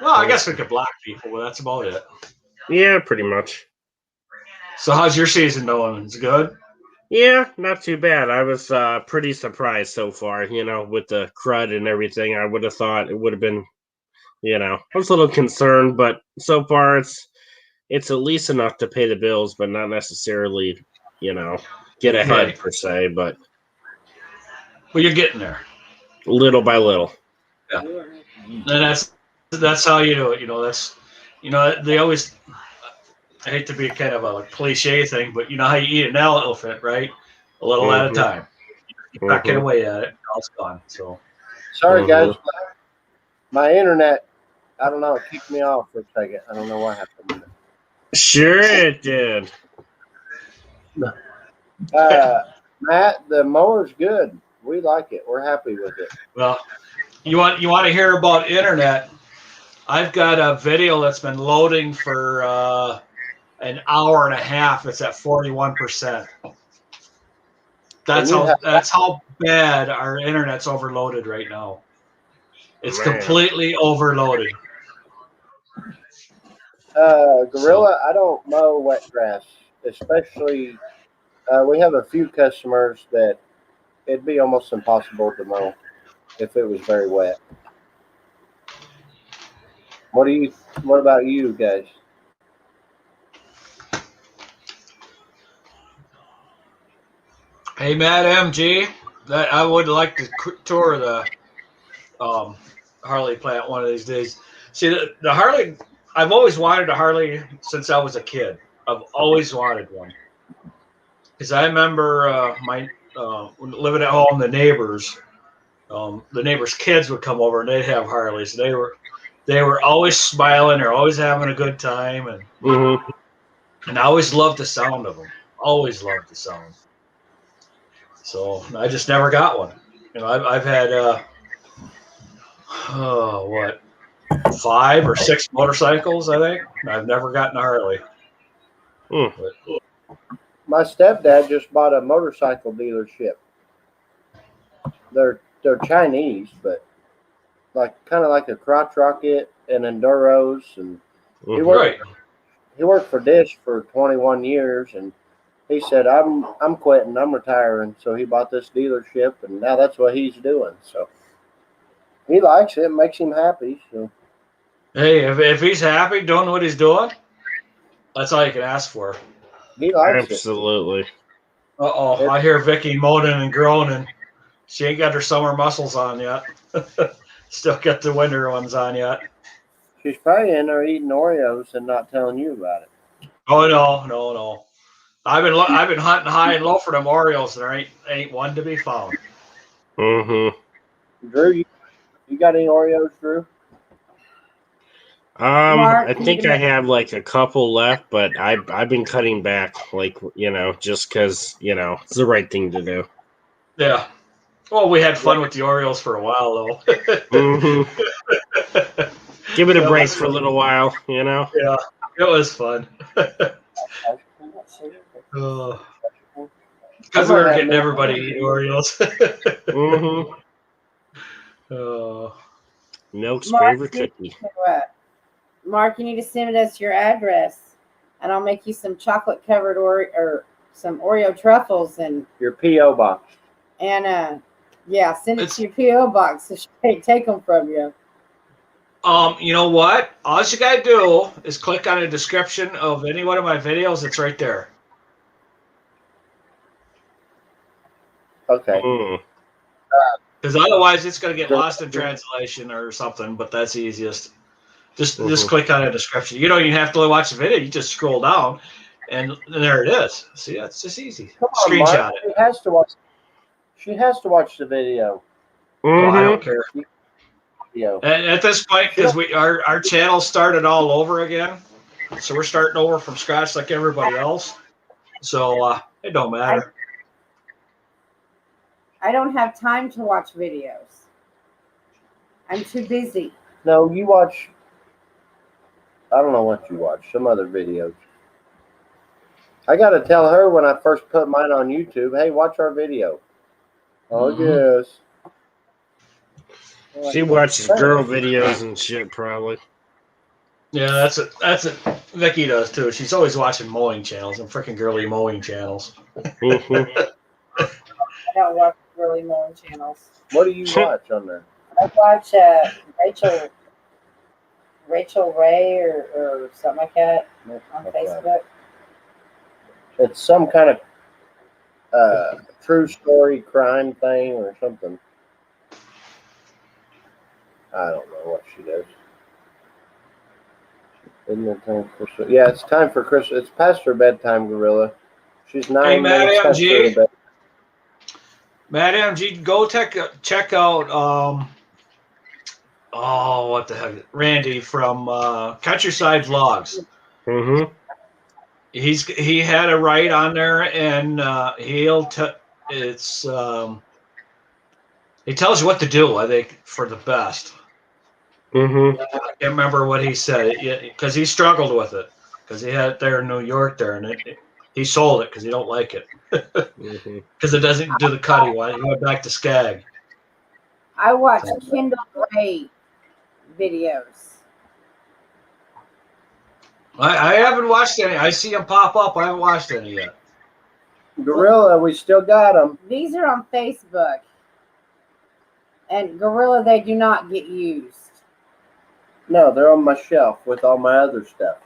well, I guess we could block people, but that's about it. Yeah, pretty much. So, how's your season going? Is it good? Yeah, not too bad. I was pretty surprised so far, you know, with the crud and everything. I would have thought it would have been, you know, I was a little concerned, but so far it's at least enough to pay the bills, but not necessarily, you know, get ahead Right. per se, but Well, you're getting there. little by little. And that's how you do it. You know, they always. I hate to be kind of a cliche thing, but you know how you eat an elephant, right? A little at a Mhm. time. You're pecking away at it, and all it's gone. So Sorry, Mhm. guys. My internet, I don't know, it kicked me off for a second. I don't know what happened. Sure it did. Matt, the mower's good. We like it. We're happy with it. well, you want to hear about internet? I've got a video that's been loading for an hour and a half. It's at 41%. That's how bad our internet's overloaded right now. It's Man. completely overloaded. Gorilla, I don't mow wet grass, especially. We have a few customers that it'd be almost impossible to mow if it was very wet. What about you guys? Hey, Matt MG, that I would like to tour Harley plant one of these days. See, the Harley, I've always wanted a Harley since I was a kid. I've always wanted one. Because I remember living at home, the neighbors' kids would come over and they'd have Harleys. They were always smiling. They're always having a good time, and I always loved the sound of them. Always loved the sound. So I just never got one. You know, I've had 5 or 6 motorcycles, I think. I've never gotten a Harley. But, My stepdad just bought a motorcycle dealership. They're Chinese, but kind of like a crotch rocket and enduros, and he worked for Dish for 21 years, and he said, I'm quitting, I'm retiring. So he bought this dealership, and now that's what he's doing. So he likes it, makes him happy. So hey, if he's happy doing what he's doing, that's all you can ask for. he likes Absolutely. Uh-oh, I hear Vicky moaning and groaning. She ain't got her summer muscles on yet. Still got the winter ones on yet. it. She's probably in there eating Oreos and not telling you about it. Oh no. I've been hunting high and low for them Orioles, and there ain't one to be found. Drew, you got any Oreos, Drew? Mark, I think I have like a couple left, but I've been cutting back, like, you know, just because, you know, it's the right thing to do. Yeah. Well, we had fun with the Orioles for a while, though. Give it a break for a little while, you know? Yeah, it was fun. Because we were getting everybody to eat Oreos. Milk's Mark, favorite cookie. Mark, you need to send us your address, and I'll make you some chocolate covered or some Oreo truffles and Your P.O. box. send it to your P.O. box so she can't take them from you. You know what? All you gotta do is click on the description of any one of my videos. It's right there. Okay. Because otherwise, it's gonna get lost in translation or something. But that's the easiest. Just click on the description. You don't even have to watch the video. You just scroll down, and there it is. See, that's just easy. Come on, Screenshot Mark. it. She has to watch the video. Oh, I don't care. Video. At this point, because our channel started all over again, so we're starting over from scratch like everybody else. So it don't matter. I don't have time to watch videos. I'm too busy. No, you watch. I don't know what you watch. Some other videos. I got to tell her when I first put mine on YouTube, hey, watch our video. Oh, yes. She watches girl videos and shit, probably. Yeah, that's it. Vicky does too. She's always watching mowing channels and freaking girly mowing channels. I don't watch really mowing channels. What do you watch on there? I watch Rachel Ray or something like that on Facebook. It's some kind of true story crime thing or something. I don't know what she does. Isn't it time for Christmas? Yeah, it's time for Christmas. It's past her bedtime, Gorilla. She's 9 Hey, minutes past her bed. Madam G, go check out what the heck, Randy from Countryside Vlogs. He had a write on there, and he tells you what to do, I think, for the best. I can't remember what he said because he struggled with it because he had it there in New York there, and he sold it because he don't like it because it doesn't do the cut he wanted. He went back to Skag. I watch Kendall Ray videos. I haven't watched any. I see them pop up. I haven't watched any yet. Gorilla, we still got them. These are on Facebook. And Gorilla, they do not get used. No, they're on my shelf with all my other stuff.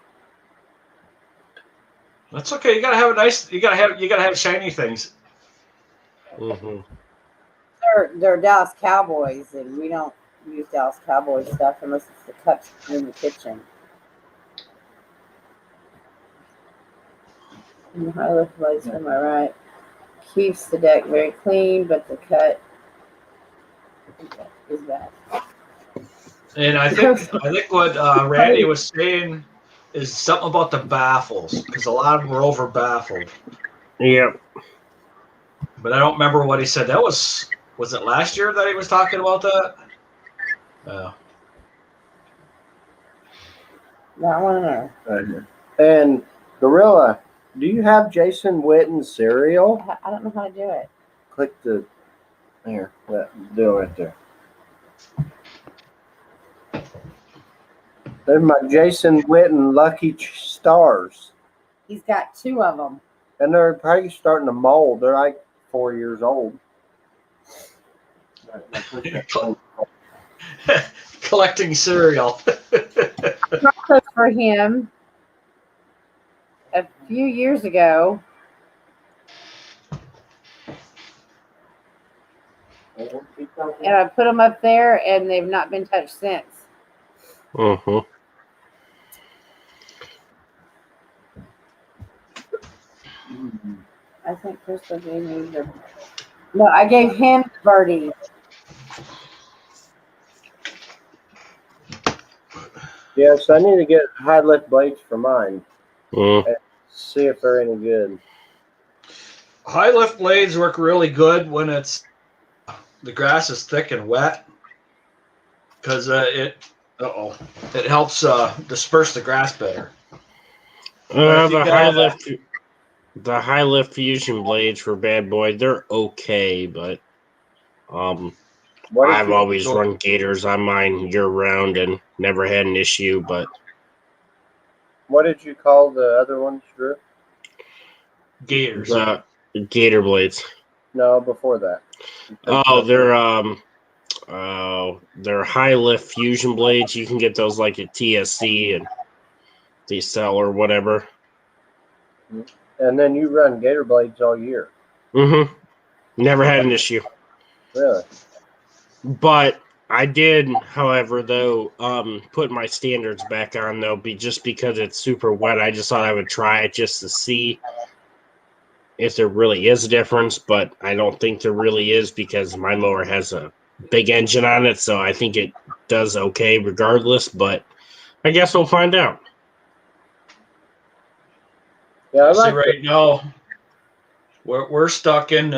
That's okay. You gotta have a nice. You gotta have shiny things. They're Dallas Cowboys, and we don't use Dallas Cowboy stuff unless it's the cups in the kitchen. And the high lift blades to my right keeps the deck very clean, but the cut is bad. And I think what Randy was saying is something about the baffles, because a lot of them were over baffled. Yep. But I don't remember what he said. That was it last year that he was talking about that? That one or And Gorilla, do you have Jason Witten's cereal? I don't know how to do it. Click the there. That deal right there. There's my Jason Witten Lucky Stars. He's got 2 of them. And they're probably starting to mold. They're like 4 years old. Collecting cereal. Process for him a few years ago. And I put them up there, and they've not been touched since. Mm-hmm. I think Crystal gave me the. No, I gave him Birdie. Yes, I need to get high lift blades for mine. Mm. And see if they're any good. High lift blades work really good when the grass is thick and wet, because it helps disperse the grass better. The high lift fusion blades for Bad Boy, they're okay, but I've always run Gators on mine year round and never had an issue. But what did you call the other ones, Drew? Gators. Gator blades. No, before that. Oh, they're high lift fusion blades. You can get those like at TSC and they sell or whatever. And then you run Gator blades all year. Mm-hmm. Never had an issue. Really? But I did, however, though, put my standards back on, though, just because it's super wet. I just thought I would try it just to see if there really is a difference, but I don't think there really is because my mower has a big engine on it, so I think it does okay regardless, but I guess we'll find out. Yeah, I like right now, we're stuck in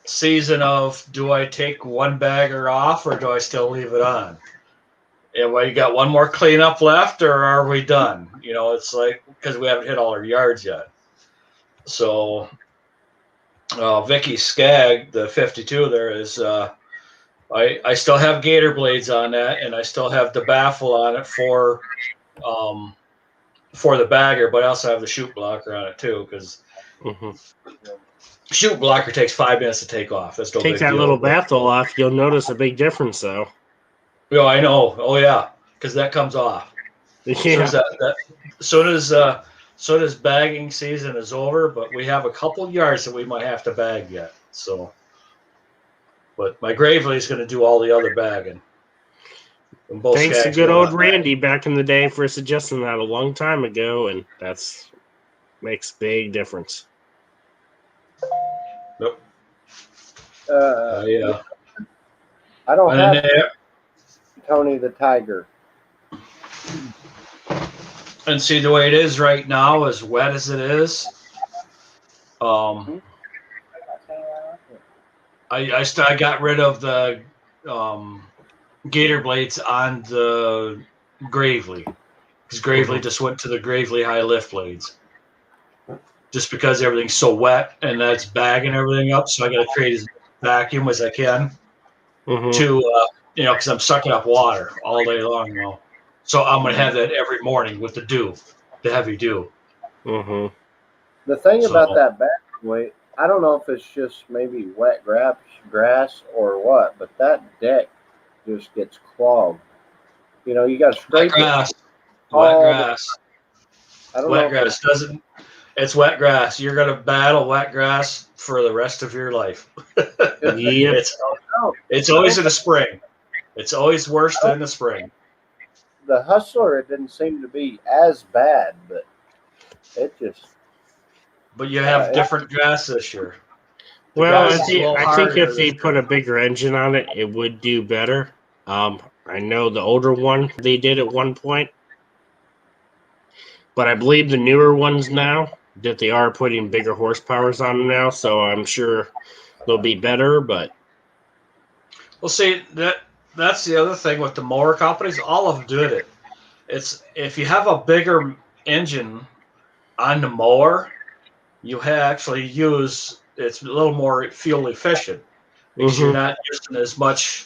season of, do I take one bagger off or do I still leave it on? And well, you got one more cleanup left, or are we done? You know, it's like, because we haven't hit all our yards yet. So Vicky Skag, the 52 there is, I still have Gator blades on that, and I still have the baffle on it for the bagger, but I also have the chute blocker on it too, because chute blocker takes 5 minutes to take off. That's no Take big that deal. little baffle off, you'll notice a big difference, though. Oh, I know. Oh yeah, because that comes off. Yeah. Soon as bagging season is over, but we have a couple yards that we might have to bag yet. So, but my Gravely is going to do all the other bagging. Thanks to good old Randy back in the day for suggesting that a long time ago, and that's makes big difference. Nope. I don't have Tony the Tiger. And see, the way it is right now, as wet as it is, I got rid of the Gator blades on the Gravely, because Gravely just went to the Gravely high lift blades, just because everything's so wet and that's bagging everything up. So I got to create as much vacuum as I can to because I'm sucking up water all day long now. So I'm gonna have that every morning with the dew, the heavy dew. The thing about that back weight, I don't know if it's just maybe wet grass or what, but that deck just gets clogged. You know, you got to scrape grass. it. Wet grass. I don't Wet know. grass doesn't. It's wet grass. You're gonna battle wet grass for the rest of your life. Yep. It's always in the spring. It's always worse than the spring. The Hustler, it didn't seem to be as bad, but it just But you have Yeah, different grass this year. The Well, grass is a little I think harder if they this put year. a bigger engine on it, it would do better. I know the older one they did at one point, but I believe the newer ones now that they are putting bigger horsepowers on them now, so I'm sure they'll be better. But Well, see that's the other thing with the mower companies. All of them did it. It's if you have a bigger engine on the mower, you actually use it's a little more fuel efficient because you're not using as much,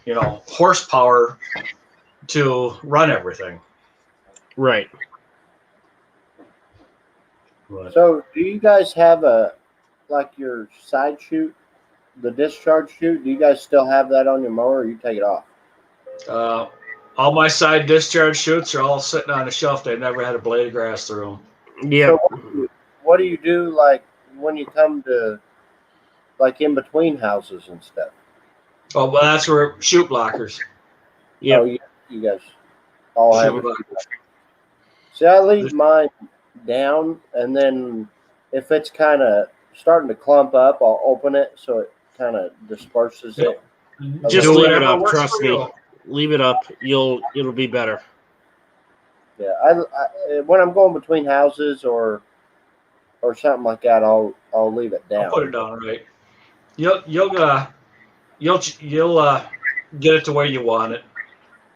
horsepower to run everything. right. But, So, do you guys have your side chute, the discharge chute? Do you guys still have that on your mower, or you take it off? all my side discharge chutes are all sitting on a shelf. They never had a blade of grass through them. Yep. So, what do you do like when you come to like in between houses and stuff? Oh, well, that's where chute blockers. Yep. Oh, you guys all have Chute it. blockers. See, I leave mine down, and then if it's kind of starting to clump up, I'll open it so it kind of disperses Yep. it. Just Do leave it whatever up. works Trust for me. you. Leave it up. It'll be better. Yeah, I when I'm going between houses or something like that, I'll leave it down. I'll put it down right. You'll get it to where you want it.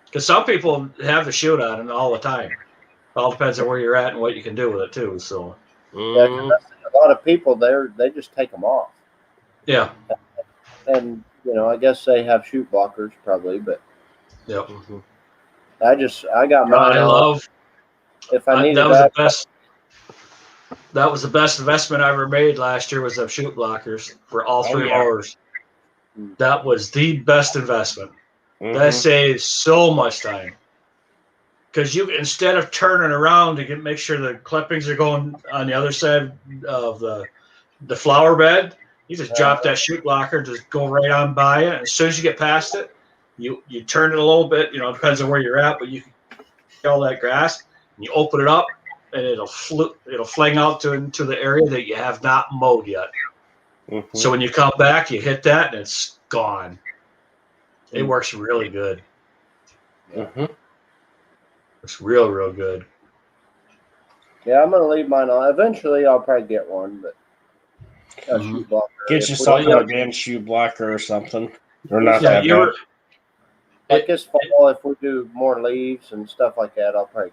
Because some people have the chute on it all the time. It all depends on where you're at and what you can do with it too. So Yeah, 'cause I see a lot of people they just take them off, yeah, and I guess they have chute blockers probably, but yeah. I got mine. I on. love If I needed that was that, the best. That was the best investment I ever made last year. Was them chute blockers for all three yeah. mowers. That was the best investment. Mhm. That saves so much time. Because you instead of turning around to make sure the clippings are going on the other side of the flower bed, you just drop that chute blocker, just go right on by it. And as soon as you get past it, you turn it a little bit. It depends on where you're at, but you can get all that grass and you open it up, and it'll fling out into the area that you have not mowed yet. Mhm. So when you come back, you hit that, and it's gone. It works really good. Mhm. It's real, real good. yeah, I'm gonna leave mine on. Eventually, I'll probably get one, but a Mhm. chute blocker. Get If you we something don't- like an shoe blocker or something. Or not Yeah, that you bad. were. like this fall, if we do more leaves and stuff like that, I'll probably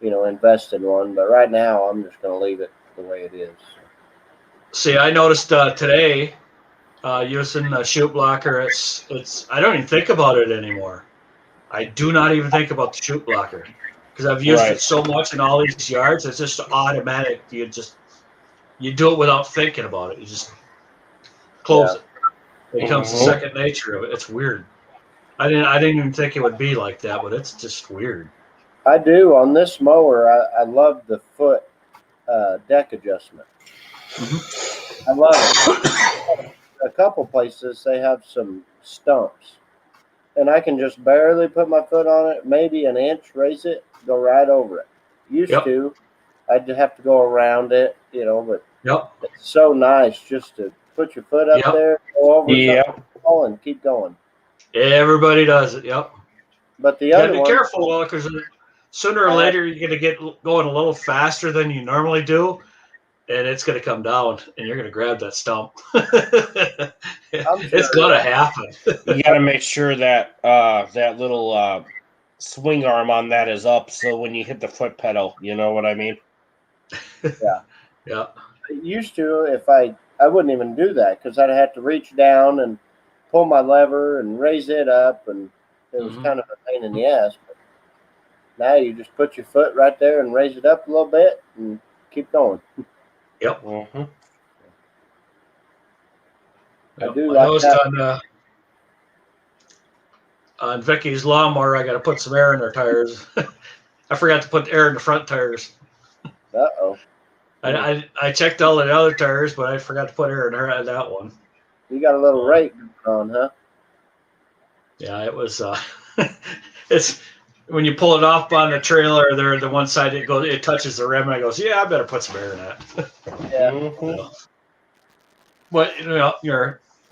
invest in one. But right now, I'm just gonna leave it the way it is. See, I noticed today using a chute blocker. It's. I don't even think about it anymore. I do not even think about the chute blocker because I've used Right. it so much in all these yards. It's just automatic. You do it without thinking about it. You just close it. It becomes the Mhm. second nature of it. It's weird. I didn't even think it would be like that, but it's just weird. I do on this mower. I love the foot deck adjustment. I love it. A couple places they have some stumps, and I can just barely put my foot on it, maybe an inch, raise it, go right over it. Used Yep. to, I'd have to go around it, but Yep. it's so nice just to put your foot up Yep. there, go over Yeah. something, and keep going. Everybody does it. Yep. But the You gotta other be one, careful because sooner or later you're gonna get going a little faster than you normally do, and it's gonna come down, and you're gonna grab that stump. It's gonna happen. You got to make sure that that little swing arm on that is up, so when you hit the foot pedal, you know what I mean. Yeah. used to, if I wouldn't even do that because I'd have to reach down and pull my lever and raise it up, and it was kind of a pain in the ass. But now you just put your foot right there and raise it up a little bit and keep going. Yep. Mm-hmm. I do I like noticed that. on Vicky's lawnmower, I got to put some air in her tires. I forgot to put air in the front tires. Uh-oh. I checked all the other tires, but I forgot to put air in that one. You got a little rake on, huh? Yeah, it was. It's when you pull it off on the trailer, there the one side it touches the rim, and I goes, yeah, I better put some air in that. Yeah. Mhm. So, but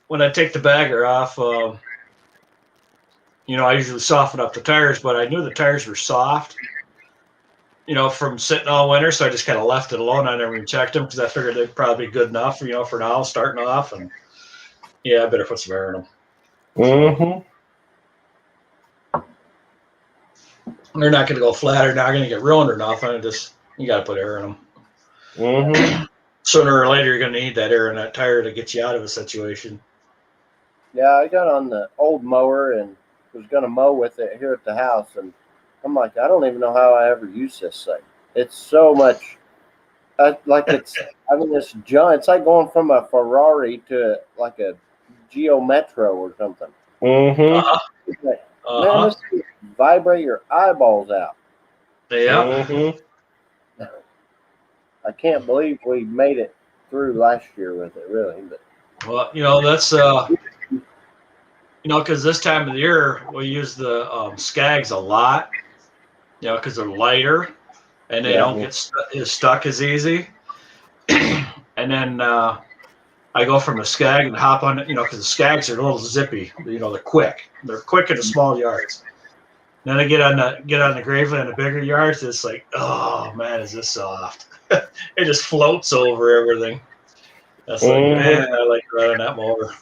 when I take the bagger off, I usually soften up the tires, but I knew the tires were soft. From sitting all winter, so I just kind of left it alone. I never even checked them because I figured they'd probably be good enough, for now, starting off. And yeah, I better put some air in them. Mhm. They're not going to go flat. They're not going to get ruined or nothing. You got to put air in them. Mhm. Sooner or later, you're going to need that air in that tire to get you out of a situation. Yeah, I got on the old mower and was going to mow with it here at the house, and I'm like, I don't even know how I ever use this thing. It's so much, it's this junk. It's like going from a Ferrari to like a Geo Metro or something. Mhm. Uh-huh. It's like, man, Uh-huh. this thing vibrate your eyeballs out. Yeah. Mhm. I can't believe we made it through last year with it, really. But Well, that's because this time of the year we use the Skags a lot. Because they're lighter and they Yeah. don't get stuck as easy. And then I go from the Skag and hop on it, because the Skags are a little zippy. They're quick. They're quick in the small yards. Then I get on the Gravely in the bigger yards. It's like, oh man, is this soft? It just floats over everything. That's like, man, I like riding that mower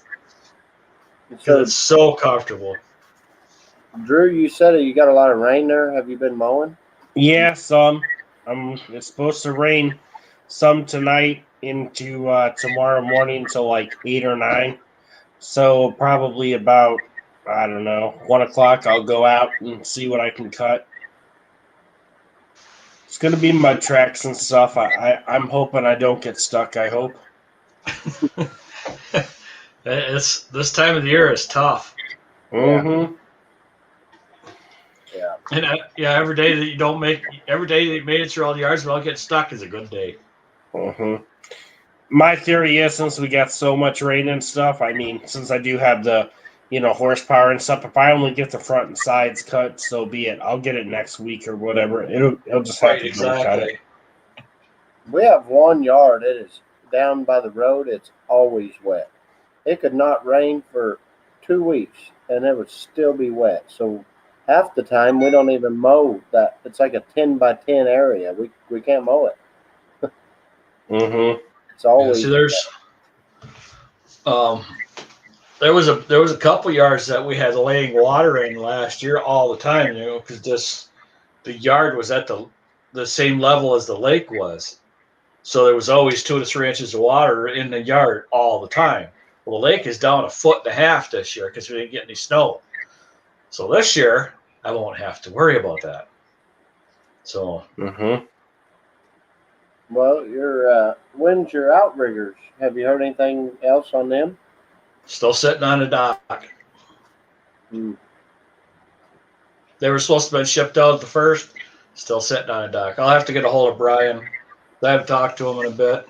because so, it's so comfortable. Drew, you said you got a lot of rain there. Have you been mowing? Yeah, some. It's supposed to rain some tonight into tomorrow morning till like 8 or 9. So probably about, I don't know, 1 o'clock. I'll go out and see what I can cut. It's gonna be mud tracks and stuff. I'm hoping I don't get stuck. I hope. It's this time of the year is tough. Mm-hmm. Yeah. And every day that you made it through all the yards without getting stuck is a good day. Mm-hmm. My theory is, since we got so much rain and stuff, I mean, since I do have the, horsepower and stuff, if I only get the front and sides cut, so be it. I'll get it next week or whatever. It'll just have Right, to go cut it. exactly. We have one yard. It is down by the road. It's always wet. It could not rain for 2 weeks, and it would still be wet. So half the time we don't even mow that. It's like a 10 by 10 area. We can't mow it. Mm-hmm. It's always. See, there was a couple yards that we had laying water in last year all the time, because the yard was at the same level as the lake was. So there was always 2 to 3 inches of water in the yard all the time. Well, the lake is down 1.5 feet this year because we didn't get any snow. So this year, I won't have to worry about that. So. Mm-hmm. Well, when's your outriggers? Have you heard anything else on them? Still sitting on the dock. They were supposed to have been shipped out at the first. Still sitting on a dock. I'll have to get a hold of Brian. I haven't talked to him in a bit.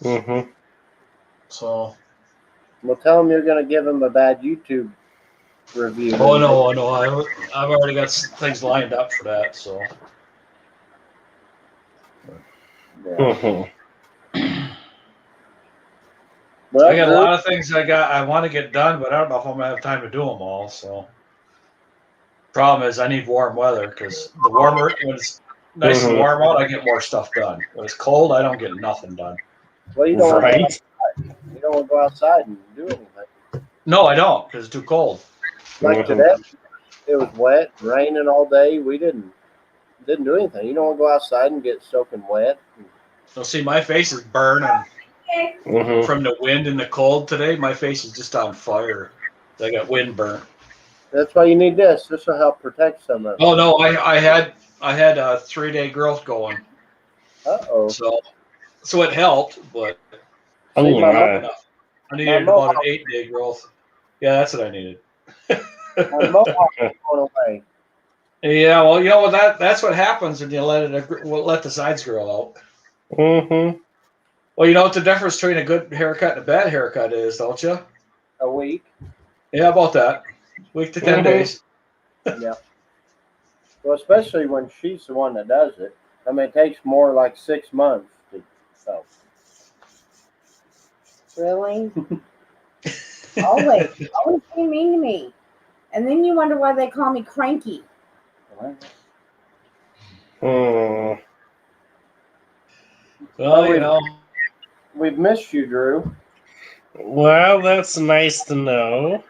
Mm-hmm. So. Well, tell him you're going to give him a bad YouTube review. Oh no! I've already got things lined up for that. So. Yeah. Mm-hmm. Well, I got a lot of things I want to get done, but I don't know if I'm gonna have time to do them all. So. Problem is, I need warm weather because the warmer when it's nice and warm out, I get more stuff done. When it's cold, I don't get nothing done. Well, you don't Right. you don't want to go outside and do anything. No, I don't because it's too cold. Like today, it was wet, raining all day. We didn't do anything. You don't want to go outside and get soaking wet. So see, my face is burning from the wind and the cold today. My face is just on fire. I got wind burn. That's why you need this. This will help protect some of it. Oh no, I had a 3-day growth going. Uh-oh. So it helped, but I not enough. I needed about an 8-day growth. Yeah, that's what I needed. My mohawk is going away. Yeah, well, that's what happens when you let the sides grow out. Mm-hmm. Well, you know what the difference between a good haircut and a bad haircut is, don't you? A week. Yeah, about that. Week to 10 Mhm. days. Yeah. Well, especially when she's the one that does it. I mean, it takes more like 6 months to. So. Really? Always being mean to me. And then you wonder why they call me cranky. Mm. Well, you know. We've missed you, Drew. Well, that's nice to know.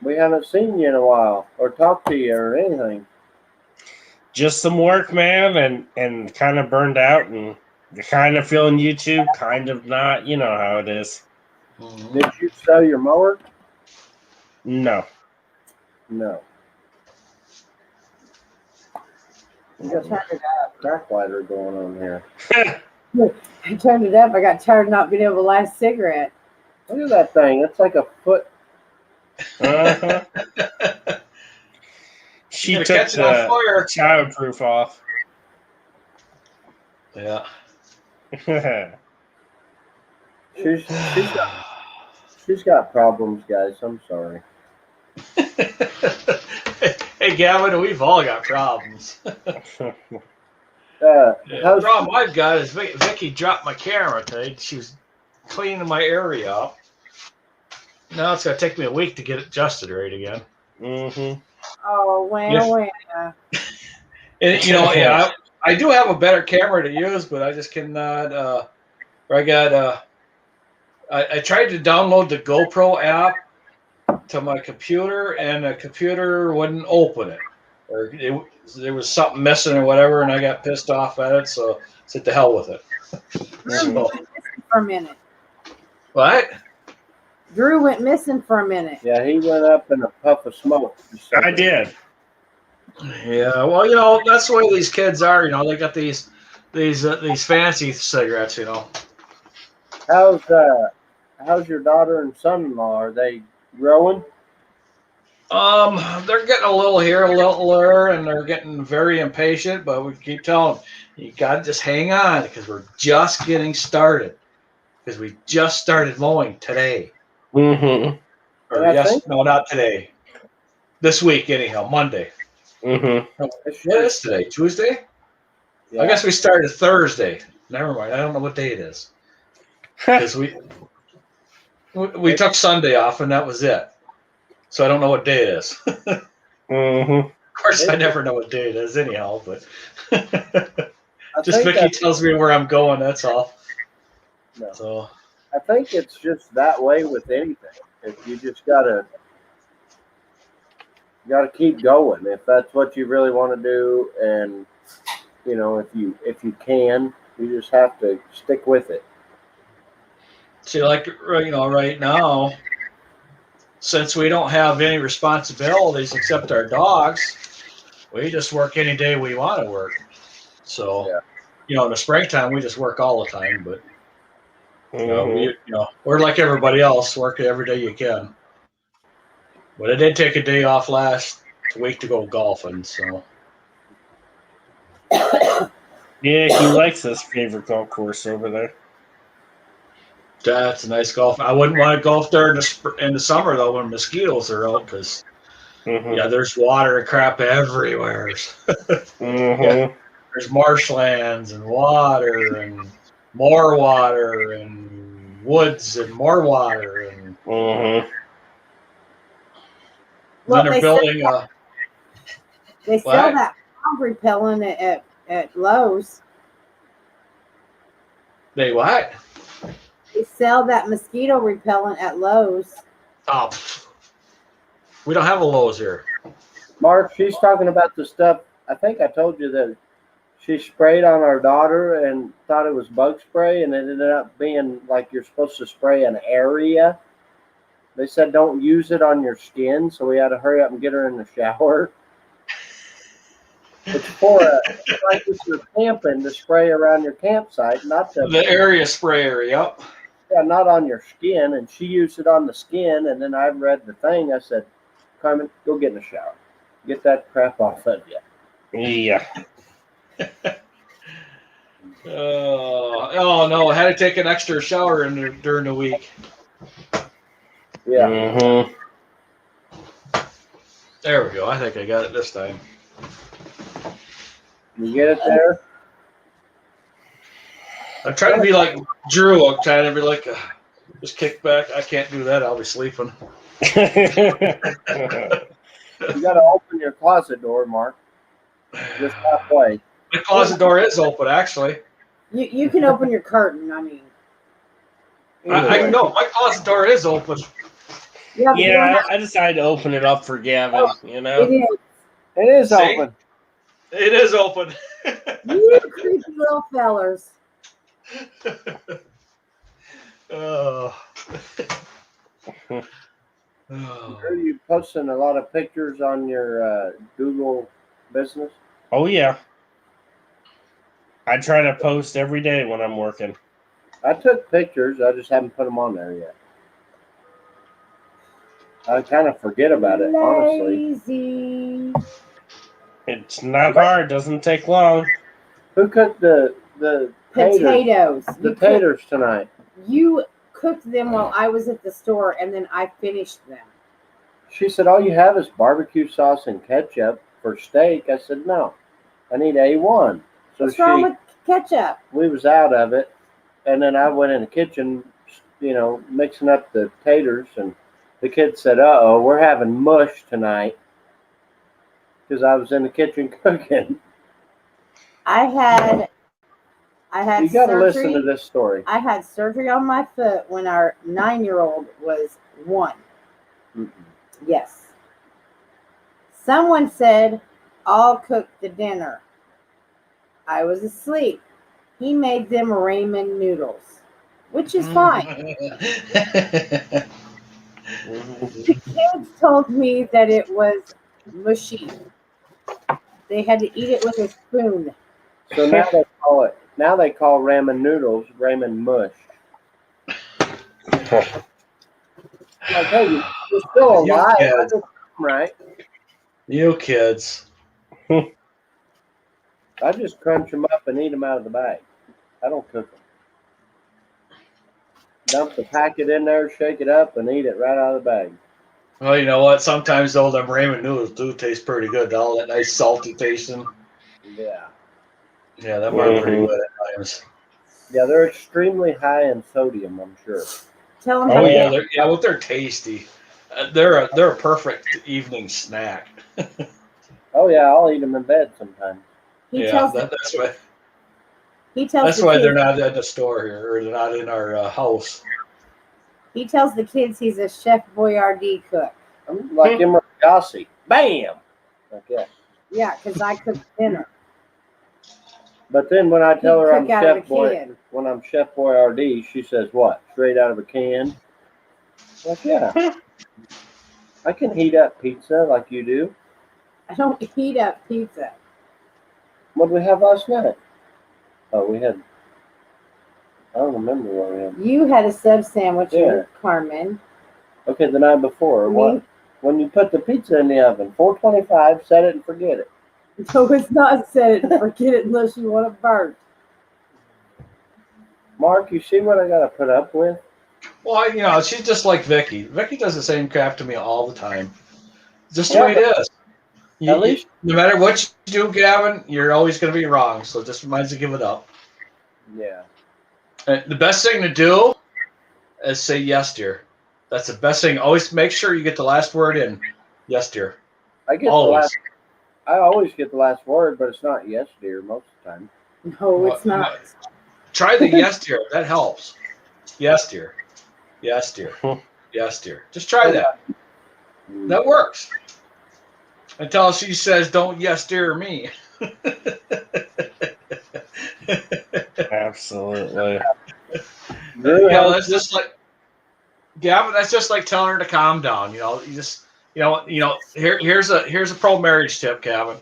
We haven't seen you in a while or talked to you or anything. Just some work, man, and kind of burned out, and kind of feeling YouTube, kind of not. You know how it is. Did you sell your mower? No. No. You got some crack lighter going on here. I turned it up. I got tired of not being able to light a cigarette. Look at that thing. It's like a foot. Uh-huh. She You're took gonna catch it on the fire. childproof off. Yeah. She's got problems, guys. I'm sorry. Hey, Gavin, we've all got problems. Uh, The how's problem I've got is Vicky dropped my camera today. She was cleaning my area up. Now it's going to take me a week to get it adjusted right again. Mm-hmm. Oh, Yes. well. And, you know, yeah, I do have a better camera to use, but I just cannot. I tried to download the GoPro app to my computer, and the computer wouldn't open it. Or there was something missing or whatever, and I got pissed off at it, so I said to hell with it. Drew went missing for a minute. What? Drew went missing for a minute. Yeah, he went up in a puff of smoke. I did. Yeah, well, you know, that's the way these kids are. You know, they got these fancy cigarettes. You know. How's your daughter and son-in-law? Are they growing? They're getting a little here, a little there, and they're getting very impatient. But we keep telling them, you got to just hang on because we're just getting started. Because we just started mowing today. Mm-hmm. Or yes, no, not today. This week, anyhow, Monday. Mm-hmm. What is today? Tuesday? Yeah. I guess we started Thursday. Never mind. I don't know what day it is. Because we took Sunday off, and that was it. So I don't know what day it is. Mm-hmm. Of course, I never know what day it is anyhow, but just think Vicky tells me where I'm going, that's all. No. So I think it's just that way with anything. If you just gotta keep going. If that's what you really want to do, and you know, if you can, you just have to stick with it. see, like, you know, right now, since we don't have any responsibilities except our dogs, we just work any day we want to work. So, Yeah. you know, in the springtime, we just work all the time, but Mm-hmm. we're like everybody else, work every day you can. But I did take a day off last week to go golfing, so. Yeah, he likes his favorite golf course over there. That's a nice golf. I wouldn't want to golf there in the summer though when mosquitoes are out because Mm-hmm. there's water and crap everywhere. Mm-hmm. Yeah, there's marshlands and water and more water and woods and more water and Mm-hmm. then they're building a. They sell that fog repellent at Lowe's. They what? They sell that mosquito repellent at Lowe's. Oh, we don't have a Lowe's here. Mark, she's talking about the stuff. I think I told you that she sprayed on our daughter and thought it was bug spray, and it ended up being like you're supposed to spray an area. They said don't use it on your skin, so we had to hurry up and get her in the shower. It's for like if you're camping to spray around your campsite, not the area sprayer. Yep. Yeah, not on your skin. And she used it on the skin, and then I read the thing. I said, Carmen, go get in the shower. Get that crap off of you. Yeah. Oh no! I had to take an extra shower during the week. Yeah. Mm-hmm. There we go. I think I got it this time. You get it there? I'm trying to be like Drew. I'm trying to be like, just kick back. I can't do that. I'll be sleeping. You got to open your closet door, Mark. Just halfway. My closet door is open, actually. You can open your curtain. I mean, I know my closet door is open. yeah, but you don't Yeah, have- I decided to open it up for Gavin. You it know. is. It is See? open. It is open. You creepy little fellers. Oh. I heard you posting a lot of pictures on your Google business. Oh yeah. I try to post every day when I'm working. I took pictures. I just haven't put them on there yet. I kind of forget about it, honestly. Lazy. It's not hard. Doesn't take long. Who cooked the taters? Potatoes. The taters tonight. You cooked them while I was at the store, and then I finished them. She said, "All you have is barbecue sauce and ketchup for steak." I said, "No, I need A1." So What's wrong with ketchup? we was out of it, and then I went in the kitchen, mixing up the taters, and the kid said, "Uh-oh, we're having mush tonight," because I was in the kitchen cooking. I had You got to surgery. listen to this story. I had surgery on my foot when our 9-year-old was 1. Mm-mm. Yes. Someone said, "I'll cook the dinner." I was asleep. He made them ramen noodles, which is fine. The kids told me that it was mushy. They had to eat it with a spoon. So now they call ramen noodles ramen mush. Like, hey, you're still alive, Yeah. I just- right? You kids. I just crunch them up and eat them out of the bag. I don't cook them. Dump the packet in there, shake it up, and eat it right out of the bag. Well, you know what? Sometimes though, them ramen noodles do taste pretty good. All that nice salty tasting. Yeah. Yeah, them are pretty good at times. Yeah, they're extremely high in sodium, I'm sure. Tell them Oh how yeah, they're tasty. They're a perfect evening snack. Oh, yeah, I'll eat them in bed sometimes. he Yeah, tells that's why. he tells That's the why kids, they're not in the store here, or they're not in our house. he tells the kids he's a Chef Boyardee cook. I'm like Emerald Gossi. Bam! Like that. Yeah, because I cook dinner. But then when I tell He'd her I'm cook out of a Chef Boy, can. when I'm Chef Boyardee, she says what? Straight out of a can? Like, yeah. I can heat up pizza like you do. I don't heat up pizza. What did we have last night? Oh, we had. I don't remember what we had. You had a sub sandwich Yeah. with Carmen. Okay, the night before. What? When you put the pizza in the oven, 425, set it and forget it. No, it's not set it and forget it unless you want it burnt. Mark, you see what I got to put up with? Well, she's just like Vicky. Vicky does the same crap to me all the time. Just the way it is. At least- no matter what you do, Gavin, you're always going to be wrong. So just reminds you to give it up. Yeah. The best thing to do is say yes, dear. That's the best thing. Always make sure you get the last word in. Yes, dear. I get Always. the last. I always get the last word, but it's not yes, dear, most of the time. No, it's not. Try the yes, dear. That helps. Yes, dear. Yes, dear. Yes, dear. Just try that. That works. Until she says, "Don't yes, dear me." Absolutely. Drew has- That's just like Gavin. That's just like telling her to calm down. Here's a pro marriage tip, Gavin.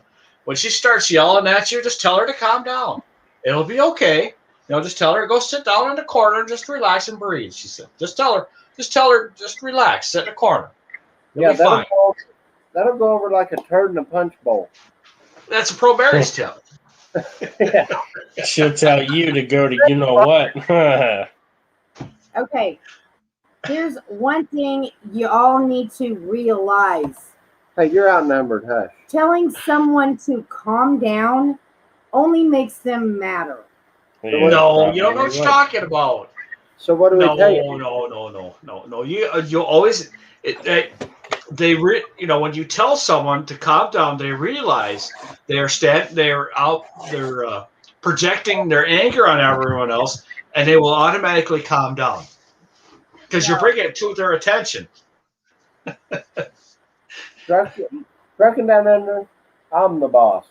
When she starts yelling at you, just tell her to calm down. It'll be okay. Just tell her to go sit down in the corner and just relax and breathe. She said, just tell her, just relax, sit in the corner. You'll be fine. that'll go over like a turd in a punch bowl. That's a pro marriage tip. Yeah. She'll tell you to go to you know what. Okay. Here's one thing you all need to realize. Hey, you're outnumbered. Hush. Telling someone to calm down only makes them madder. Yeah, No, you don't know probably what you're right. talking about. So what do we No, tell you? no. You always you know, when you tell someone to calm down, they realize they're projecting their anger on everyone else, and they will automatically calm down because you're No. bringing it to their attention. Trucking down under, I'm the boss.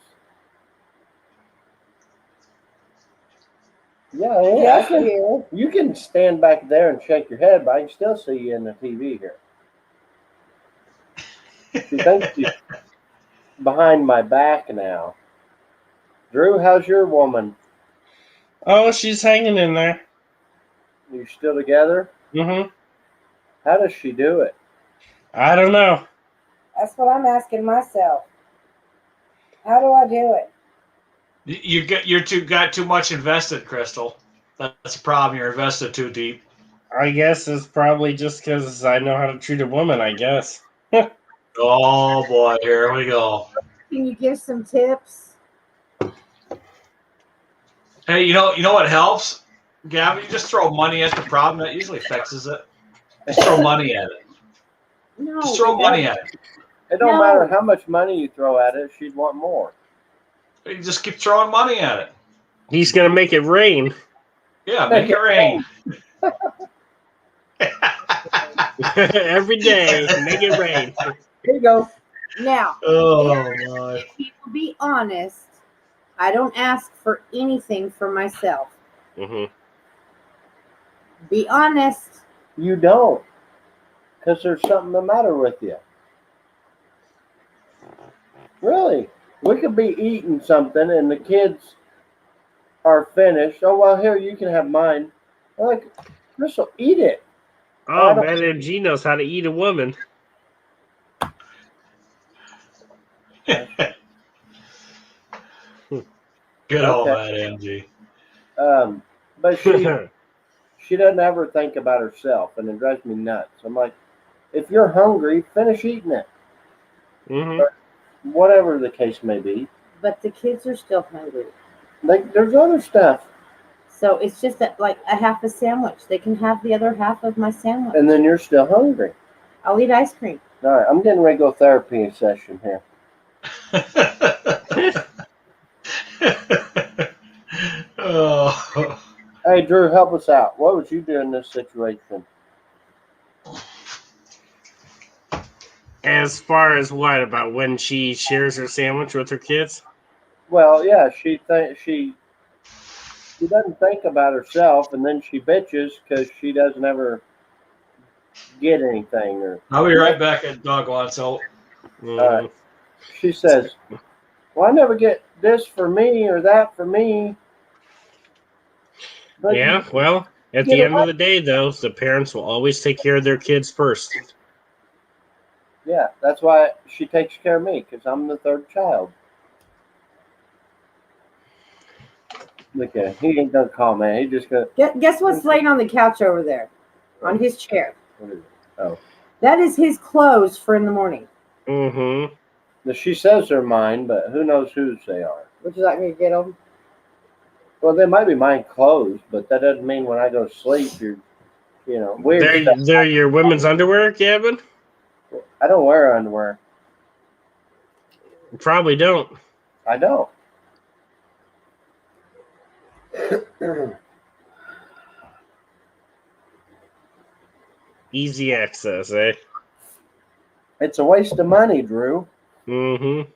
Yeah, Yes, I can. dear. You can stand back there and shake your head, but I can still see you in the TV here. She thinks she's behind my back now. Drew, how's your woman? Oh, she's hanging in there. You still together? Mm-hmm. How does she do it? I don't know. That's what I'm asking myself. How do I do it? You got too much invested, Crystal. That's the problem. You're invested too deep. I guess it's probably just because I know how to treat a woman, I guess. Oh boy, here we go. Can you give some tips? Hey, you know what helps, Gavin? You just throw money at the problem. That usually fixes it. Just throw money at it. No. Just throw money at it. It don't No. matter how much money you throw at it, she'd want more. You just keep throwing money at it. He's gonna make it rain. Yeah, make it rain. Every day. Make it rain. Here you go. Now, Oh my. if you will be honest, I don't ask for anything for myself. Mm-hmm. Be honest. You don't. Because there's something the matter with you. Really. We could be eating something and the kids are finished. Oh, well, here, you can have mine. I'm like, Crystal, eat it. Oh, Matt MG knows how to eat a woman. Good old Okay. Matt MG. But she doesn't ever think about herself, and it drives me nuts. I'm like, if you're hungry, finish eating it. Mm-hmm. Whatever the case may be. But the kids are still hungry. Like, there's other stuff. So it's just that, like a half a sandwich. They can have the other half of my sandwich. And then you're still hungry. I'll eat ice cream. All right, I'm getting ready to go therapy session here. Oh. Hey, Drew, help us out. What would you do in this situation? As far as what about when she shares her sandwich with her kids? Well, yeah, she doesn't think about herself, and then she bitches because she doesn't ever get anything. Or I'll be right back at Doggone. So Mm. she says, "Well, I never get this for me or that for me." But Yeah, well, at the end of the day, though, the parents will always take care of their kids first. yeah, that's why she takes care of me because I'm the third child. Look at him. He ain't gonna comment. He just gonna. Guess what's laying on the couch over there? On his chair. What is it? Oh, That is his clothes for in the morning. Mm-hmm. now, she says they're mine, but who knows whose they are? Would you like me to get them? Well, they might be mine clothes, but that doesn't mean when I go to sleep, weird stuff. They're your women's underwear, Gavin? I don't wear underwear. You probably don't. I don't. Easy access, eh? It's a waste of money, Drew. Mm-hmm.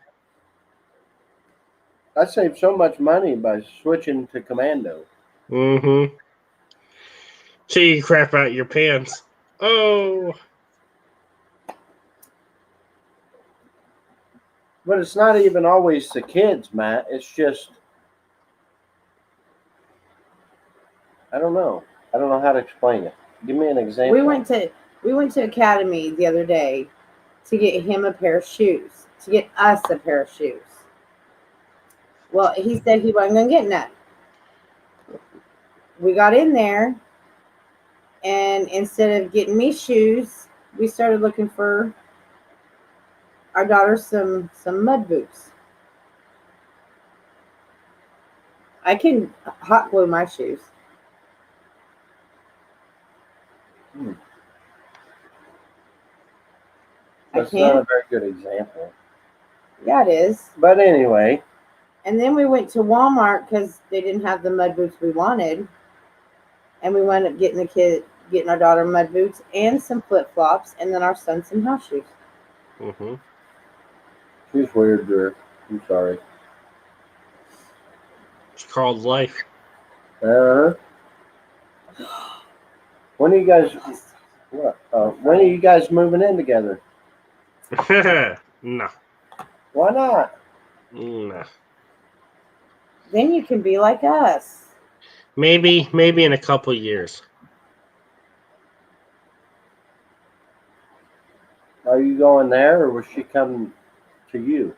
I saved so much money by switching to Commando. Mm-hmm. So you crap out your pants. Oh. But it's not even always the kids, Matt. It's just, I don't know. I don't know how to explain it. Give me an example. We went to Academy the other day to get him a pair of shoes. To get us a pair of shoes. Well, he said he wasn't going to get none. We got in there, and instead of getting me shoes, we started looking for our daughter some mud boots. I can hot glue my shoes. I That's not a can't. very good example. Yeah, it is. But anyway, And then we went to Walmart because they didn't have the mud boots we wanted, and we wound up getting our daughter mud boots and some flip flops, and then our son some house shoes. Mm-hmm. she's weird, Drew. I'm sorry. It's called life. Uh, when are you guys? What? When are you guys moving in together? No. Why not? No. Then you can be like us. Maybe in a couple years. Are you going there, or was she coming to you?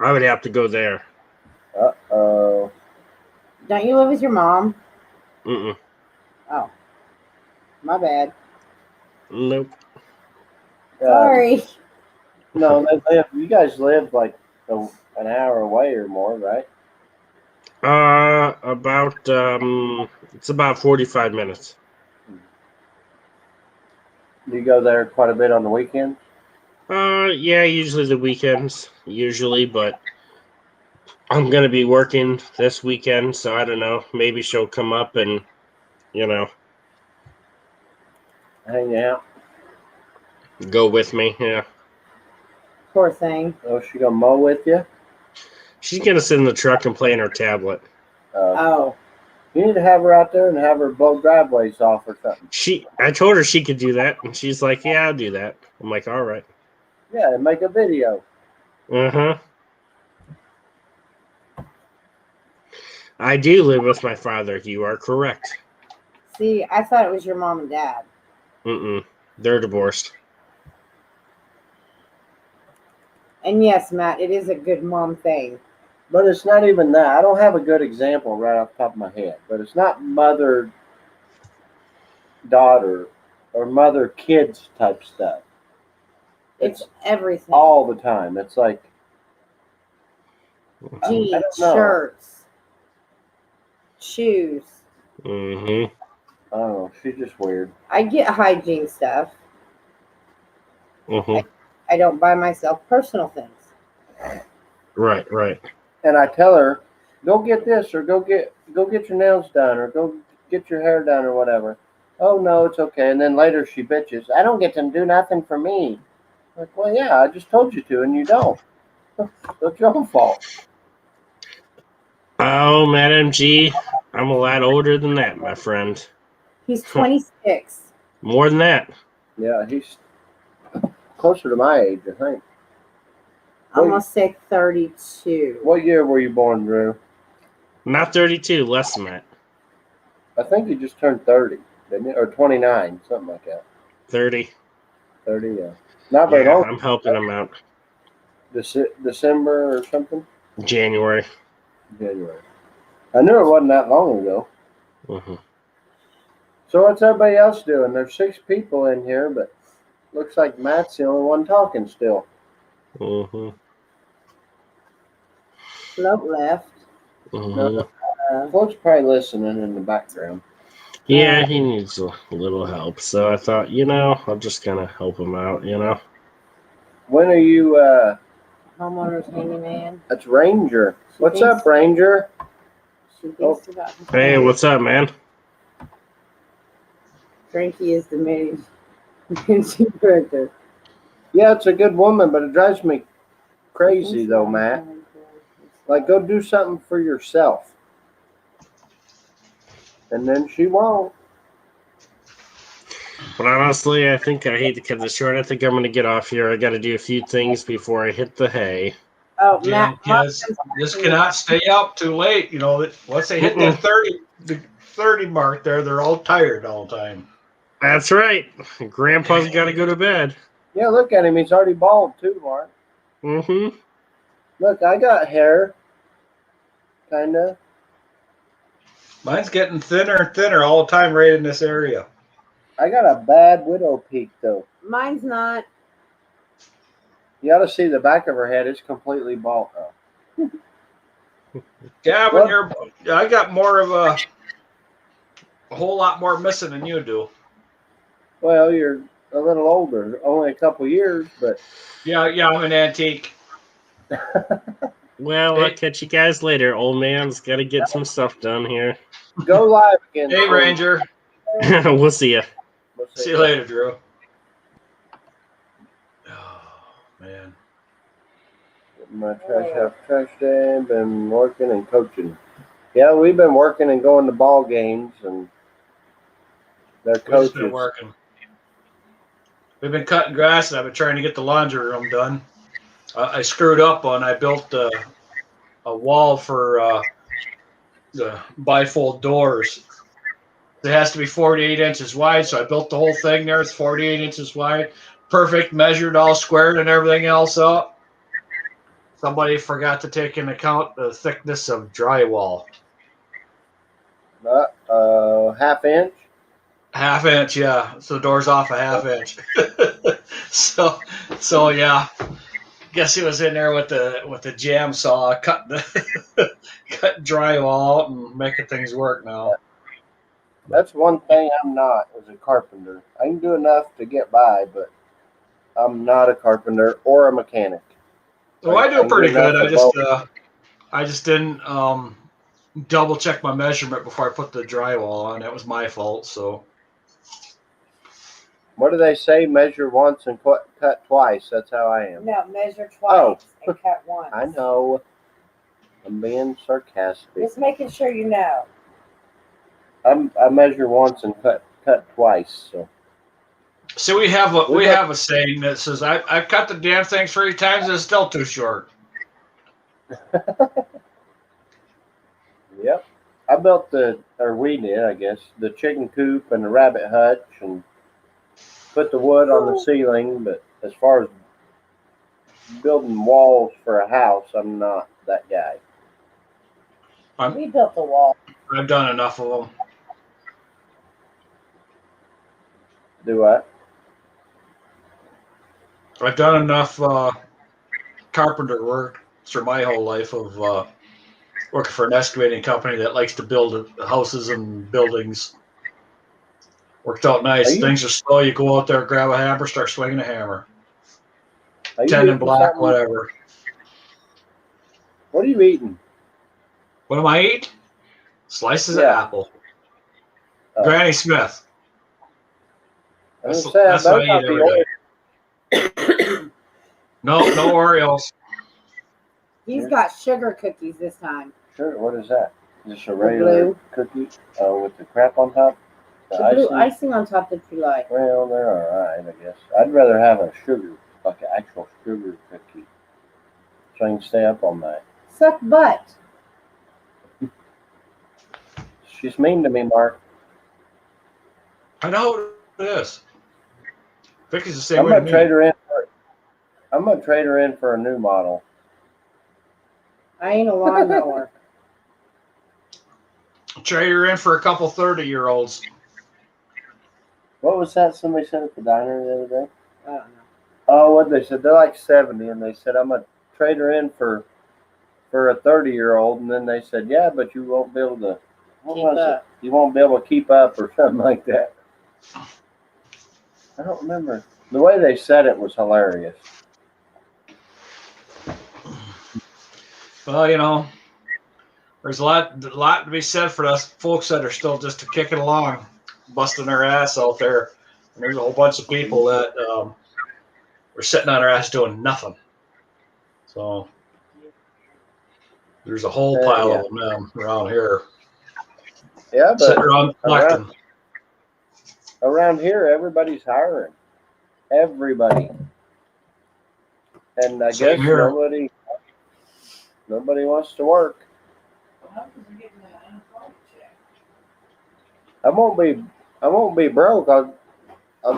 I would have to go there. Oh. Don't you live with your mom? Mm-mm. Oh, my bad. Nope. Sorry. No, you guys live like an hour away or more, right? It's about 45 minutes. Do you go there quite a bit on the weekends? Yeah, usually the weekends, but I'm gonna be working this weekend, so I don't know. Maybe she'll come up and, Hang out. go with me. Yeah, Poor thing. Oh, she gonna mow with you? she's gonna sit in the truck and play on her tablet. Oh, You need to have her out there and have her blow driveways off or something. I told her she could do that, and she's like, "Yeah, I'll do that." I'm like, "All right." Yeah, and make a video. Uh-huh. I do live with my father. You are correct. see, I thought it was your mom and dad. Mm-mm. They're divorced. And yes, Matt, it is a good mom thing. But it's not even that. I don't have a good example right off the top of my head. But it's not mother daughter or mother kids type stuff. It's everything. All the time. It's like Jeans, I don't know. shirts, shoes. Mm-hmm. I don't know. She's just weird. I get hygiene stuff. Mm-hmm. I don't buy myself personal things. Right. And I tell her, go get this or go get your nails done or go get your hair done or whatever. Oh no, it's okay. And then later she bitches, I don't get to do nothing for me. Like, well, yeah, I just told you to, and you don't. That's your own fault. Oh, Madam G, I'm a lot older than that, my friend. He's 26. More than that. Yeah, he's closer to my age, I think. Almost say 32. What year were you born, Drew? Not 32, less than that. I think you just turned 30, didn't you? Or 29, something like that. 30. 30, yeah. Not very Yeah, long. I'm helping him out. December or something? January. January. I knew it wasn't that long ago. Mm-hmm. So what's everybody else doing? There's 6 people in here, but looks like Matt's the only one talking still. Mm-hmm. Float left. Mm-hmm. Folks probably listening in the background. Yeah, he needs a little help. So I thought, I'll just kind of help him out, When are you, Homeowner's handyman. that's Ranger. What's up, Ranger? She thinks about his Hey, family. what's up, man? Frankie is the managing director. Yeah, it's a good woman, but it drives me crazy though, Matt. Like, go do something for yourself. And then she won't. But honestly, I think I hate to cut this short. I think I'm going to get off here. I got to do a few things before I hit the hay. Oh, Yeah, Matt. kids just cannot stay up too late. Once they hit that 30 mark there, they're all tired all the time. That's right. Grandpa's got to go to bed. Yeah, look at him. He's already bald too, Mark. Mm-hmm. Look, I got hair. kinda. Mine's getting thinner and thinner all the time right in this area. I got a bad widow peak though. Mine's not. You ought to see the back of her head. It's completely bald now. Gavin, What? I got more of a whole lot more missing than you do. Well, you're a little older, only a couple years, but Yeah, I'm an antique. Well, Hey. I'll catch you guys later. Old man's got to get some stuff done here. go live again. Hey, soon. Ranger. We'll see ya. We'll See you later, Drew. Oh, man. My trash house trash day. Been working and coaching. Yeah, we've been working and going to ball games and their We've just been coaches. working. We've been cutting grass, and I've been trying to get the laundry room done. I screwed up I built a wall for the bifold doors. It has to be 48 inches wide, so I built the whole thing there. It's 48 inches wide. Perfect, measured, all squared and everything else up. Somebody forgot to take into account the thickness of drywall. Half inch. Half inch, yeah. So the door's off a half inch. so yeah. Guess he was in there with the jam saw, cut drywall out and making things work now. That's one thing I'm not as a carpenter. I can do enough to get by, but I'm not a carpenter or a mechanic. Well, I do pretty good. enough I just didn't double check my measurement before I put the drywall on. That was my fault. So What do they say? Measure once and cut twice. That's how I am. No, measure twice and cut once. I know. I'm being sarcastic. Just making sure you know. I measure once and cut twice. So we have a saying that says I've cut the damn thing 3 times and it's still too short. yep. I built we did, I guess, the chicken coop and the rabbit hutch and put the wood on the ceiling. But as far as building walls for a house, I'm not that guy. We built the wall. I've done enough of them. Do I? I've done enough carpenter work through my whole life of working for an excavating company that likes to build houses and buildings. Worked out nice. Things are slow. You go out there, grab a hammer, start swinging a hammer. Tendon black, whatever. What are you eating? What am I eating? Slices of apple. Granny Smith. That's what I eat every day. No Oreos. He's got sugar cookies this time. Sure. What is that? Just a regular cookie with the crap on top? The blue icing on top that you like. Well, they're all right, I guess. I'd rather have a sugar, like an actual sugar cookie, so I can stay up all night. Suck butt. She's mean to me, Mark. I know it is. Vicky's the same I'm way gonna to trade me. her in. I'm gonna trade her in for a new model. I ain't a lawnmower. Trade her in for a couple 30-year-olds. What was that? Somebody said at the diner the other day. I don't know. Oh, what they said? They're like 70, and they said I'm gonna trade her in for a 30-year-old, and then they said, yeah, but you won't be able to. What Keep was up. it? You won't be able to keep up or something like that. I don't remember. The way they said it was hilarious. Well, you know, there's a lot to be said for us folks that are still just kicking along, busting their ass out there. And there's a whole bunch of people that are sitting on their ass doing nothing. So there's a whole pile of them around here. Yeah, but sitting around collecting. Around here, everybody's hiring. Everybody. And I Same guess here. nobody wants to work. I won't be broke. I'll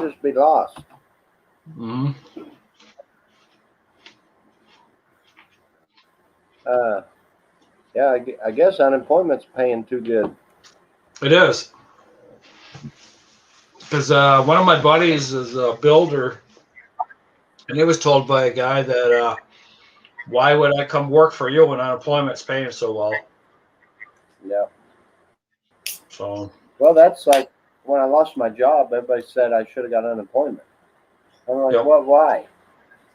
just be lost. Mm-hmm. Yeah, I guess unemployment's paying too good. It is. Because one of my buddies is a builder, and he was told by a guy that why would I come work for you when unemployment's paying so well? Yeah. So Well, that's like when I lost my job, everybody said I should have got unemployment. I'm like, Yep. what? Why?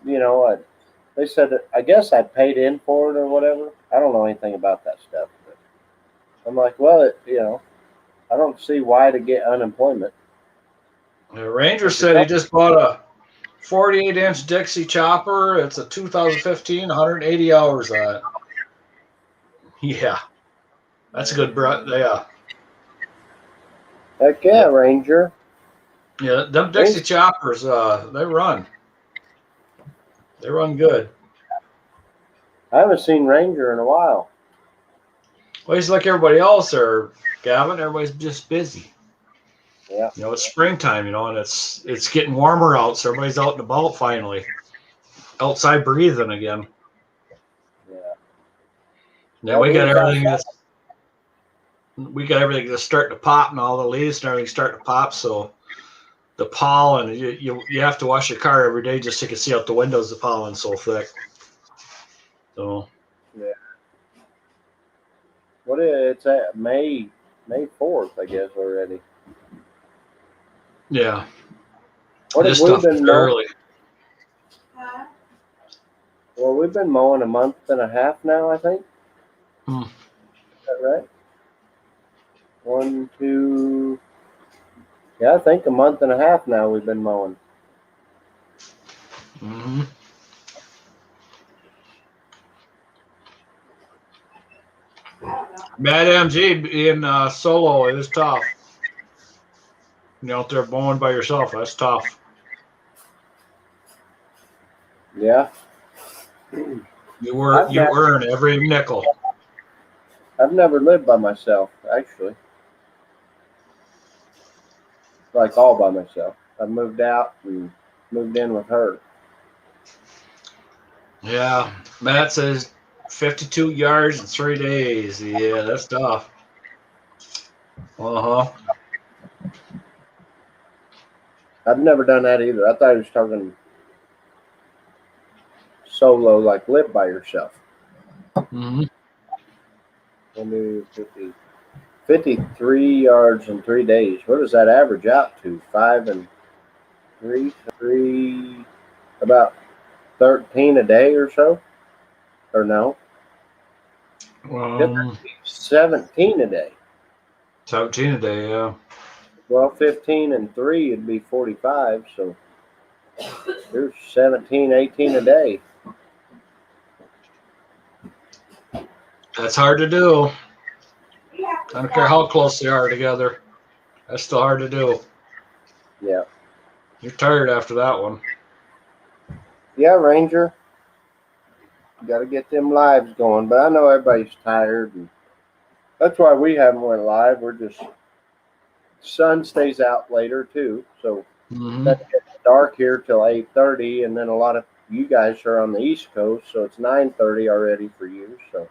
You know what? They said that I guess I paid in for it or whatever. I don't know anything about that stuff. But I'm like, well, I don't see why to get unemployment. the Ranger said he just bought a 48-inch Dixie chopper. It's a 2015, 180 hours on it. Yeah, that's a good. Yeah, Heck yeah, Yep. Ranger. yeah. Them Dixie choppers, they run. They run good. I haven't seen Ranger in a while. Well, he's like everybody else there, Gavin. Everybody's just busy. Yeah. You know, it's springtime, you know, and it's getting warmer out, so everybody's out and about finally. Outside breathing again. Yeah. Now we got everything that's starting to pop, and all the leaves and everything's starting to pop, so the pollen, you have to wash your car every day just so you can see out the windows. The pollen's so thick. So Yeah. What is it's at May 4th, I guess already. yeah, What this have we stuff is been mowing? early. Well, we've been mowing a month and a half now, I think. Hmm. Is that right? 1, 2. Yeah, I think a month and a half now we've been mowing. Mm-hmm. Mad MG being solo is tough. You know, out there mowing by yourself, that's tough. Yeah. You I've earn every nickel. never lived by myself, actually. Like all by myself. I moved out and moved in with her. Yeah, Matt says 52 yards in 3 days. Yeah, that's tough. Uh huh. I've never done that either. I thought he was talking solo, like live by yourself. Mm-hmm. 53 yards in 3 days. What does that average out to? 5 and 3, about 13 a day or so? Or no? 17 a day. 17 a day, yeah. Well, 15 and 3 would be 45, so there's 17, 18 a day. That's hard to do. I don't care how close they are together. That's still hard to do. Yeah. You're tired after that one. Yeah, Ranger. Got to get them lives going, but I know everybody's tired, and that's why we haven't went live. We're just sun stays out later too, so Mm-hmm. that gets dark here till 8:30, and then a lot of you guys are on the East Coast, so it's 9:30 already for you. So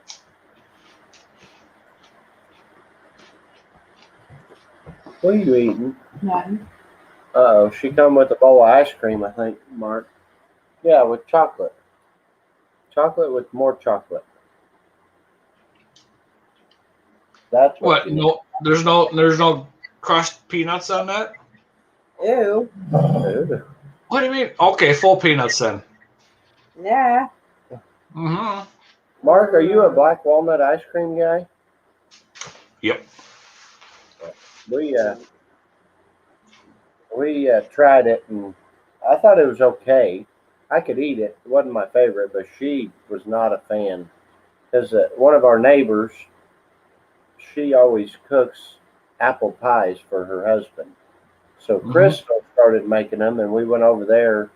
what are you eating? Nothing. Uh-oh, she come with a bowl of ice cream, I think, Mark. Yeah, with chocolate. Chocolate with more chocolate. That's What? you No, there's no crushed peanuts on that. Ew. Ew. What do you mean? Okay, full peanuts then. Yeah. Mm-hmm. Mark, are you a black walnut ice cream guy? Yep. We tried it, and I thought it was okay. I could eat it. It wasn't my favorite, but she was not a fan. Because one of our neighbors, she always cooks apple pies for her husband. So Crystal started making them, and we went over there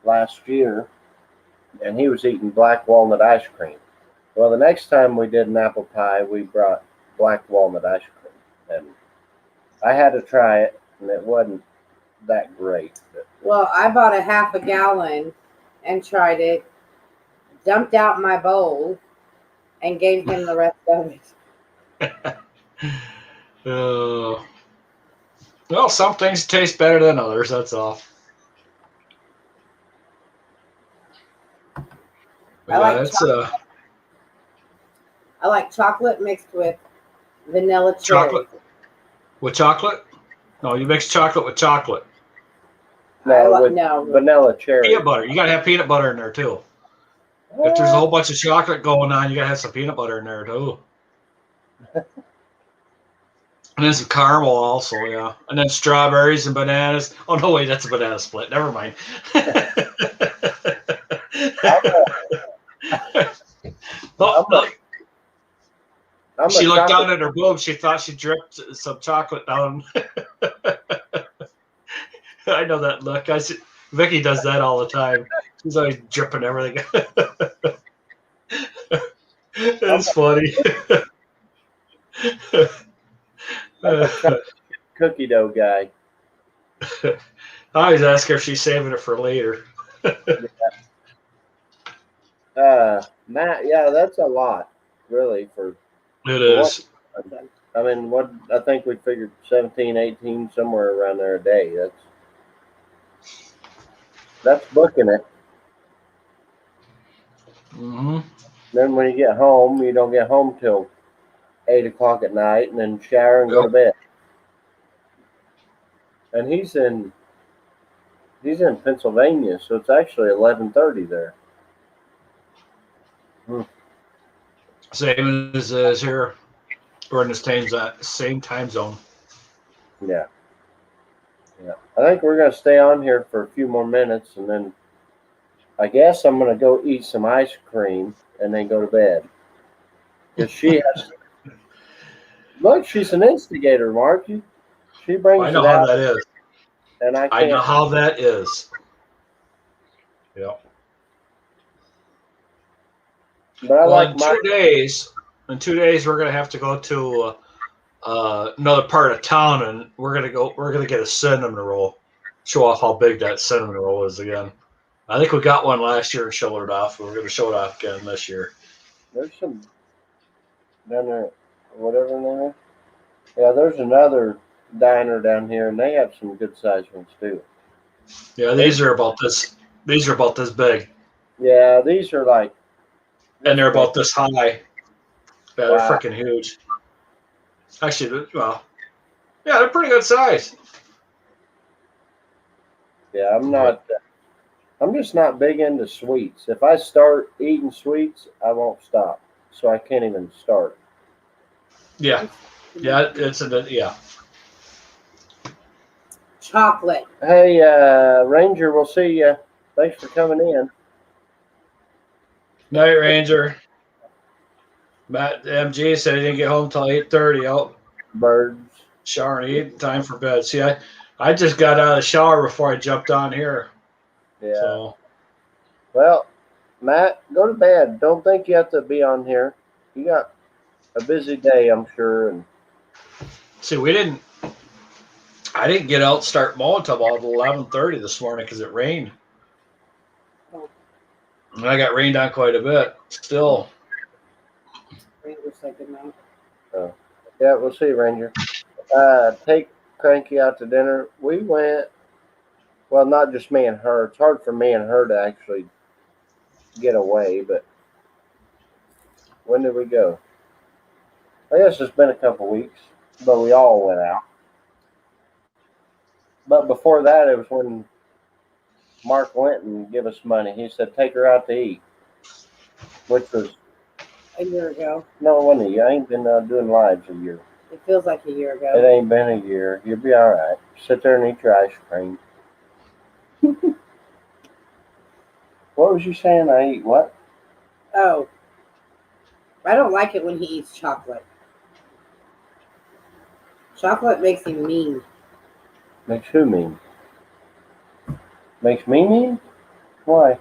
last year, and he was eating black walnut ice cream. Well, the next time we did an apple pie, we brought black walnut ice cream, and I had to try it, and it wasn't that great. But Well, I bought a half a gallon and tried it, dumped out my bowl, and gave him the rest of it. Well, some things taste better than others. That's all. I like it's I like chocolate mixed with vanilla cherry. chocolate with chocolate. No, you mix chocolate with chocolate. No, with no. vanilla cherry. Peanut butter. You gotta have peanut butter in there too. If there's a whole bunch of chocolate going on, you gotta have some peanut butter in there too. And then some caramel also, yeah. And then strawberries and bananas. Oh no, wait, that's a banana split. Never mind. She looked down at her boob. She thought she dripped some chocolate down. I know that look. Vicky does that all the time. She's always dripping everything. It's funny. Cookie dough guy. I always ask her if she's saving it for later. Matt, yeah, that's a lot, really, for It is. I mean, what I think we figured 17, 18, somewhere around there a day. That's booking it. Mm-hmm. Then when you get home, you don't get home till 8 o'clock at night, and then shower and go to bed. And he's in Pennsylvania, so it's actually 11:30 there. Same as here. We're in the same time zone. Yeah. I think we're gonna stay on here for a few more minutes, and then I guess I'm gonna go eat some ice cream and then go to bed. Because she has. Look, she's an instigator, Mark. She brings I know it how out, that is. and I I know can't. how that is. Yeah. But I Well, like in 2 days, we're gonna have to go to another part of town, and we're gonna get a cinnamon roll. Show off how big that cinnamon roll is again. I think we got one last year and showed it off. We're gonna show it off again this year. There's some down there, whatever the name is. Yeah, there's another diner down here, and they have some good sized ones too. Yeah, these are about this. These are about this big, Yeah, these are like. and they're about this high. Yeah, they're Wow. freaking huge. Actually, well, yeah, they're pretty good size. Yeah, I'm just not big into sweets. If I start eating sweets, I won't stop. So I can't even start. Yeah, yeah. Chocolate. Hey, Ranger, we'll see you. Thanks for coming in. Night Ranger. Matt MG said he didn't get home till 8:30. Oh, Birds. shower and eat, time for bed. See, I just got out of the shower before I jumped on here. Yeah. So Well, Matt, go to bed. Don't think you have to be on here. You got a busy day, I'm sure. And see, I didn't get out and start mowing until about 11:30 this morning because it rained. And I got rained on quite a bit. Still. Ranger said good night. yeah, we'll see, Ranger. Take Cranky out to dinner. We went. Well, not just me and her. It's hard for me and her to actually get away, but when did we go? I guess it's been a couple weeks, but we all went out. But before that, it was when Mark went and give us money. He said, take her out to eat, which was, A year ago. no, it wasn't a year. I ain't been doing lives a year. It feels like a year It ago. ain't been a year. You'll be all right. Sit there and eat your ice cream. What was you saying? I eat what? Oh. I don't like it when he eats chocolate. Chocolate makes him mean. Makes who mean? Makes me mean? Why?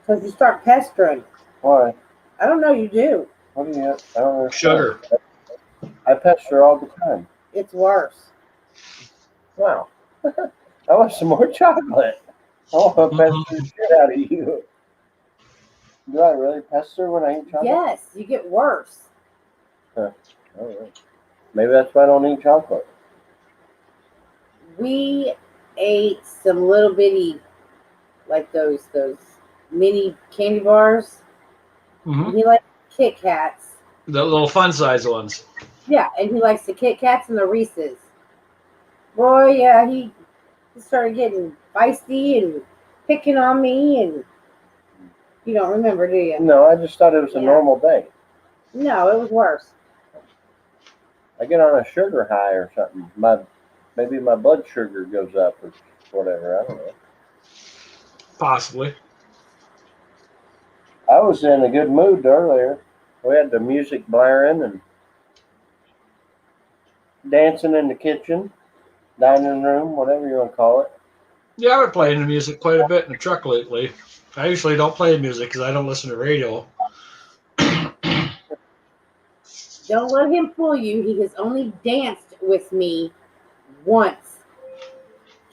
Because you start pestering. Why? I don't know, you do. What do you? I don't understand. Sugar. I pester all the time. It's worse. Wow. I want some more chocolate. I want to pester the shit out of you. Do I really pester when I eat chocolate? Yes, you get worse. Oh, right. Maybe that's why I don't eat chocolate. We ate some little bitty, like those mini candy bars. Hmm. And he likes Kit Kats. The little fun size ones. Yeah, and he likes the Kit Kats and the Reese's. Boy, yeah, he started getting feisty and picking on me, and you don't remember, do you? No, I just thought it was a Yeah. normal day. No, it was worse. I get on a sugar high or something. Maybe my blood sugar goes up or whatever. I don't know. Possibly. I was in a good mood earlier. We had the music blaring and dancing in the kitchen, dining room, whatever you want to call it. Yeah, I've been playing the music quite a bit in the truck lately. I usually don't play music because I don't listen to radio. Don't let him fool you. He has only danced with me once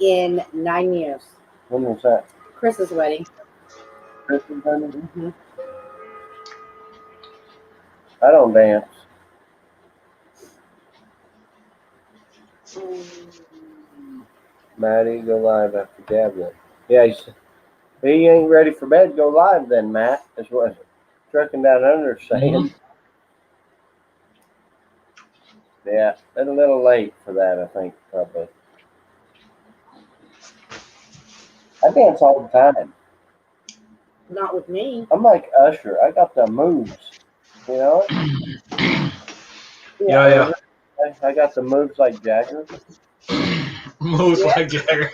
in 9 years. When was that? Chris's wedding. Christmas time? Mm-hmm. I don't dance. Maddie, go live after Gavin. Yeah, he ain't ready for bed. Go live then, Matt. Is what Trucking Down Under is saying. Mhm. Yeah, they're a little late for that, I think, probably. I dance all the time. Not with me. I'm like Usher. I got the moves, you know? Yeah. I got the moves like Jagger. Moves Yeah. like Jagger.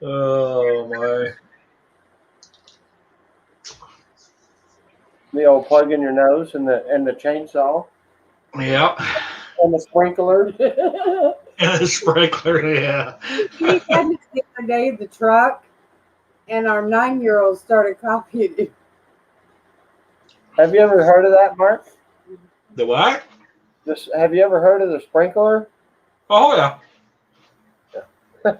Oh my. The old plug in your nose and the chainsaw Yeah. and the sprinkler. And a sprinkler, yeah. He had me the other day in the truck, and our 9-year-old started copying it. Have you ever heard of that, Mark? The what? Have you ever heard of the sprinkler? Oh yeah. I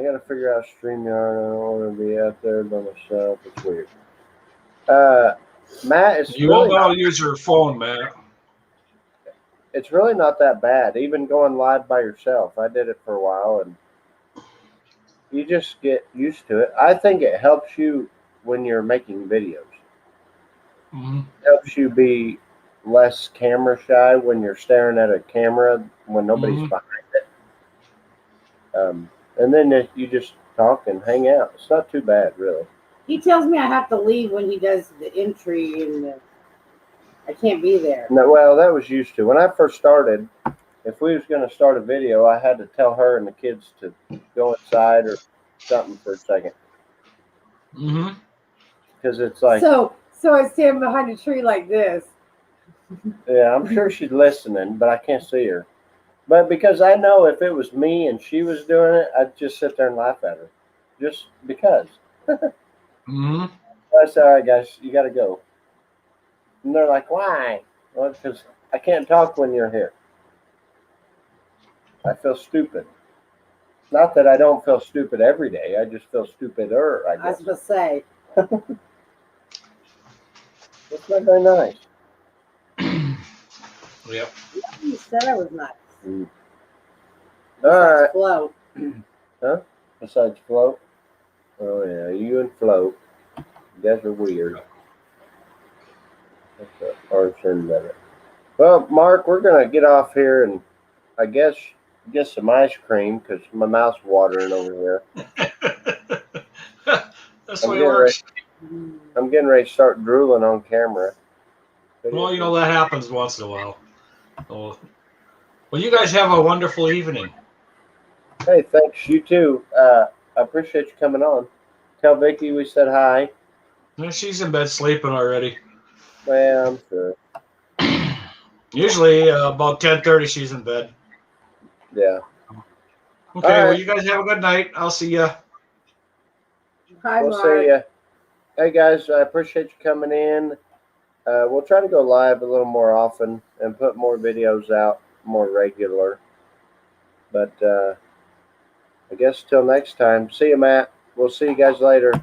got to figure out StreamYard. I don't want to be out there by myself. It's weird. Matt, I'll use your phone, Matt. it's really not that bad. Even going live by yourself, I did it for a while, and you just get used to it. I think it helps you when you're making videos. Mm-hmm. It helps you be less camera shy when you're staring at a camera when nobody's behind it. And then you just talk and hang out. It's not too bad, really. He tells me I have to leave when he does the entry, and I can't be there. No, well, that was used to. When I first started, if we was going to start a video, I had to tell her and the kids to go inside or something for a second. Mm-hmm. Because it's like, So I stand behind a tree like this. yeah, I'm sure she's listening, but I can't see her. But because I know if it was me and she was doing it, I'd just sit there and laugh at her. Just because. Mm-hmm. I said, all right, guys, you got to go. And they're like, why? Well, because I can't talk when you're here. I feel stupid. Not that I don't feel stupid every day. I just feel stupider, I I was guess. going to say. It's not very nice. Yep. You said I was nice. All right. Flow. Besides Float. Oh, yeah. You and Float. You guys are weird. That's hard turn better. Well, Mark, we're going to get off here and I guess get some ice cream because my mouth's watering over here. That's the way it works. I'm getting ready to start drooling on camera. Well, you know, that happens once in a while. So, well, you guys have a wonderful evening. Hey, thanks. You too. I appreciate you coming on. Tell Vicky we said hi. She's in bed sleeping already. Well, I'm sure. Usually about 10:30 she's in bed. Yeah. Okay, All right. well, you guys have a good night. I'll see you. Hi, We'll Mark. see ya. Hey, guys, I appreciate you coming in. We'll try to go live a little more often and put more videos out more regular. But I guess till next time. See you, Matt. We'll see you guys later.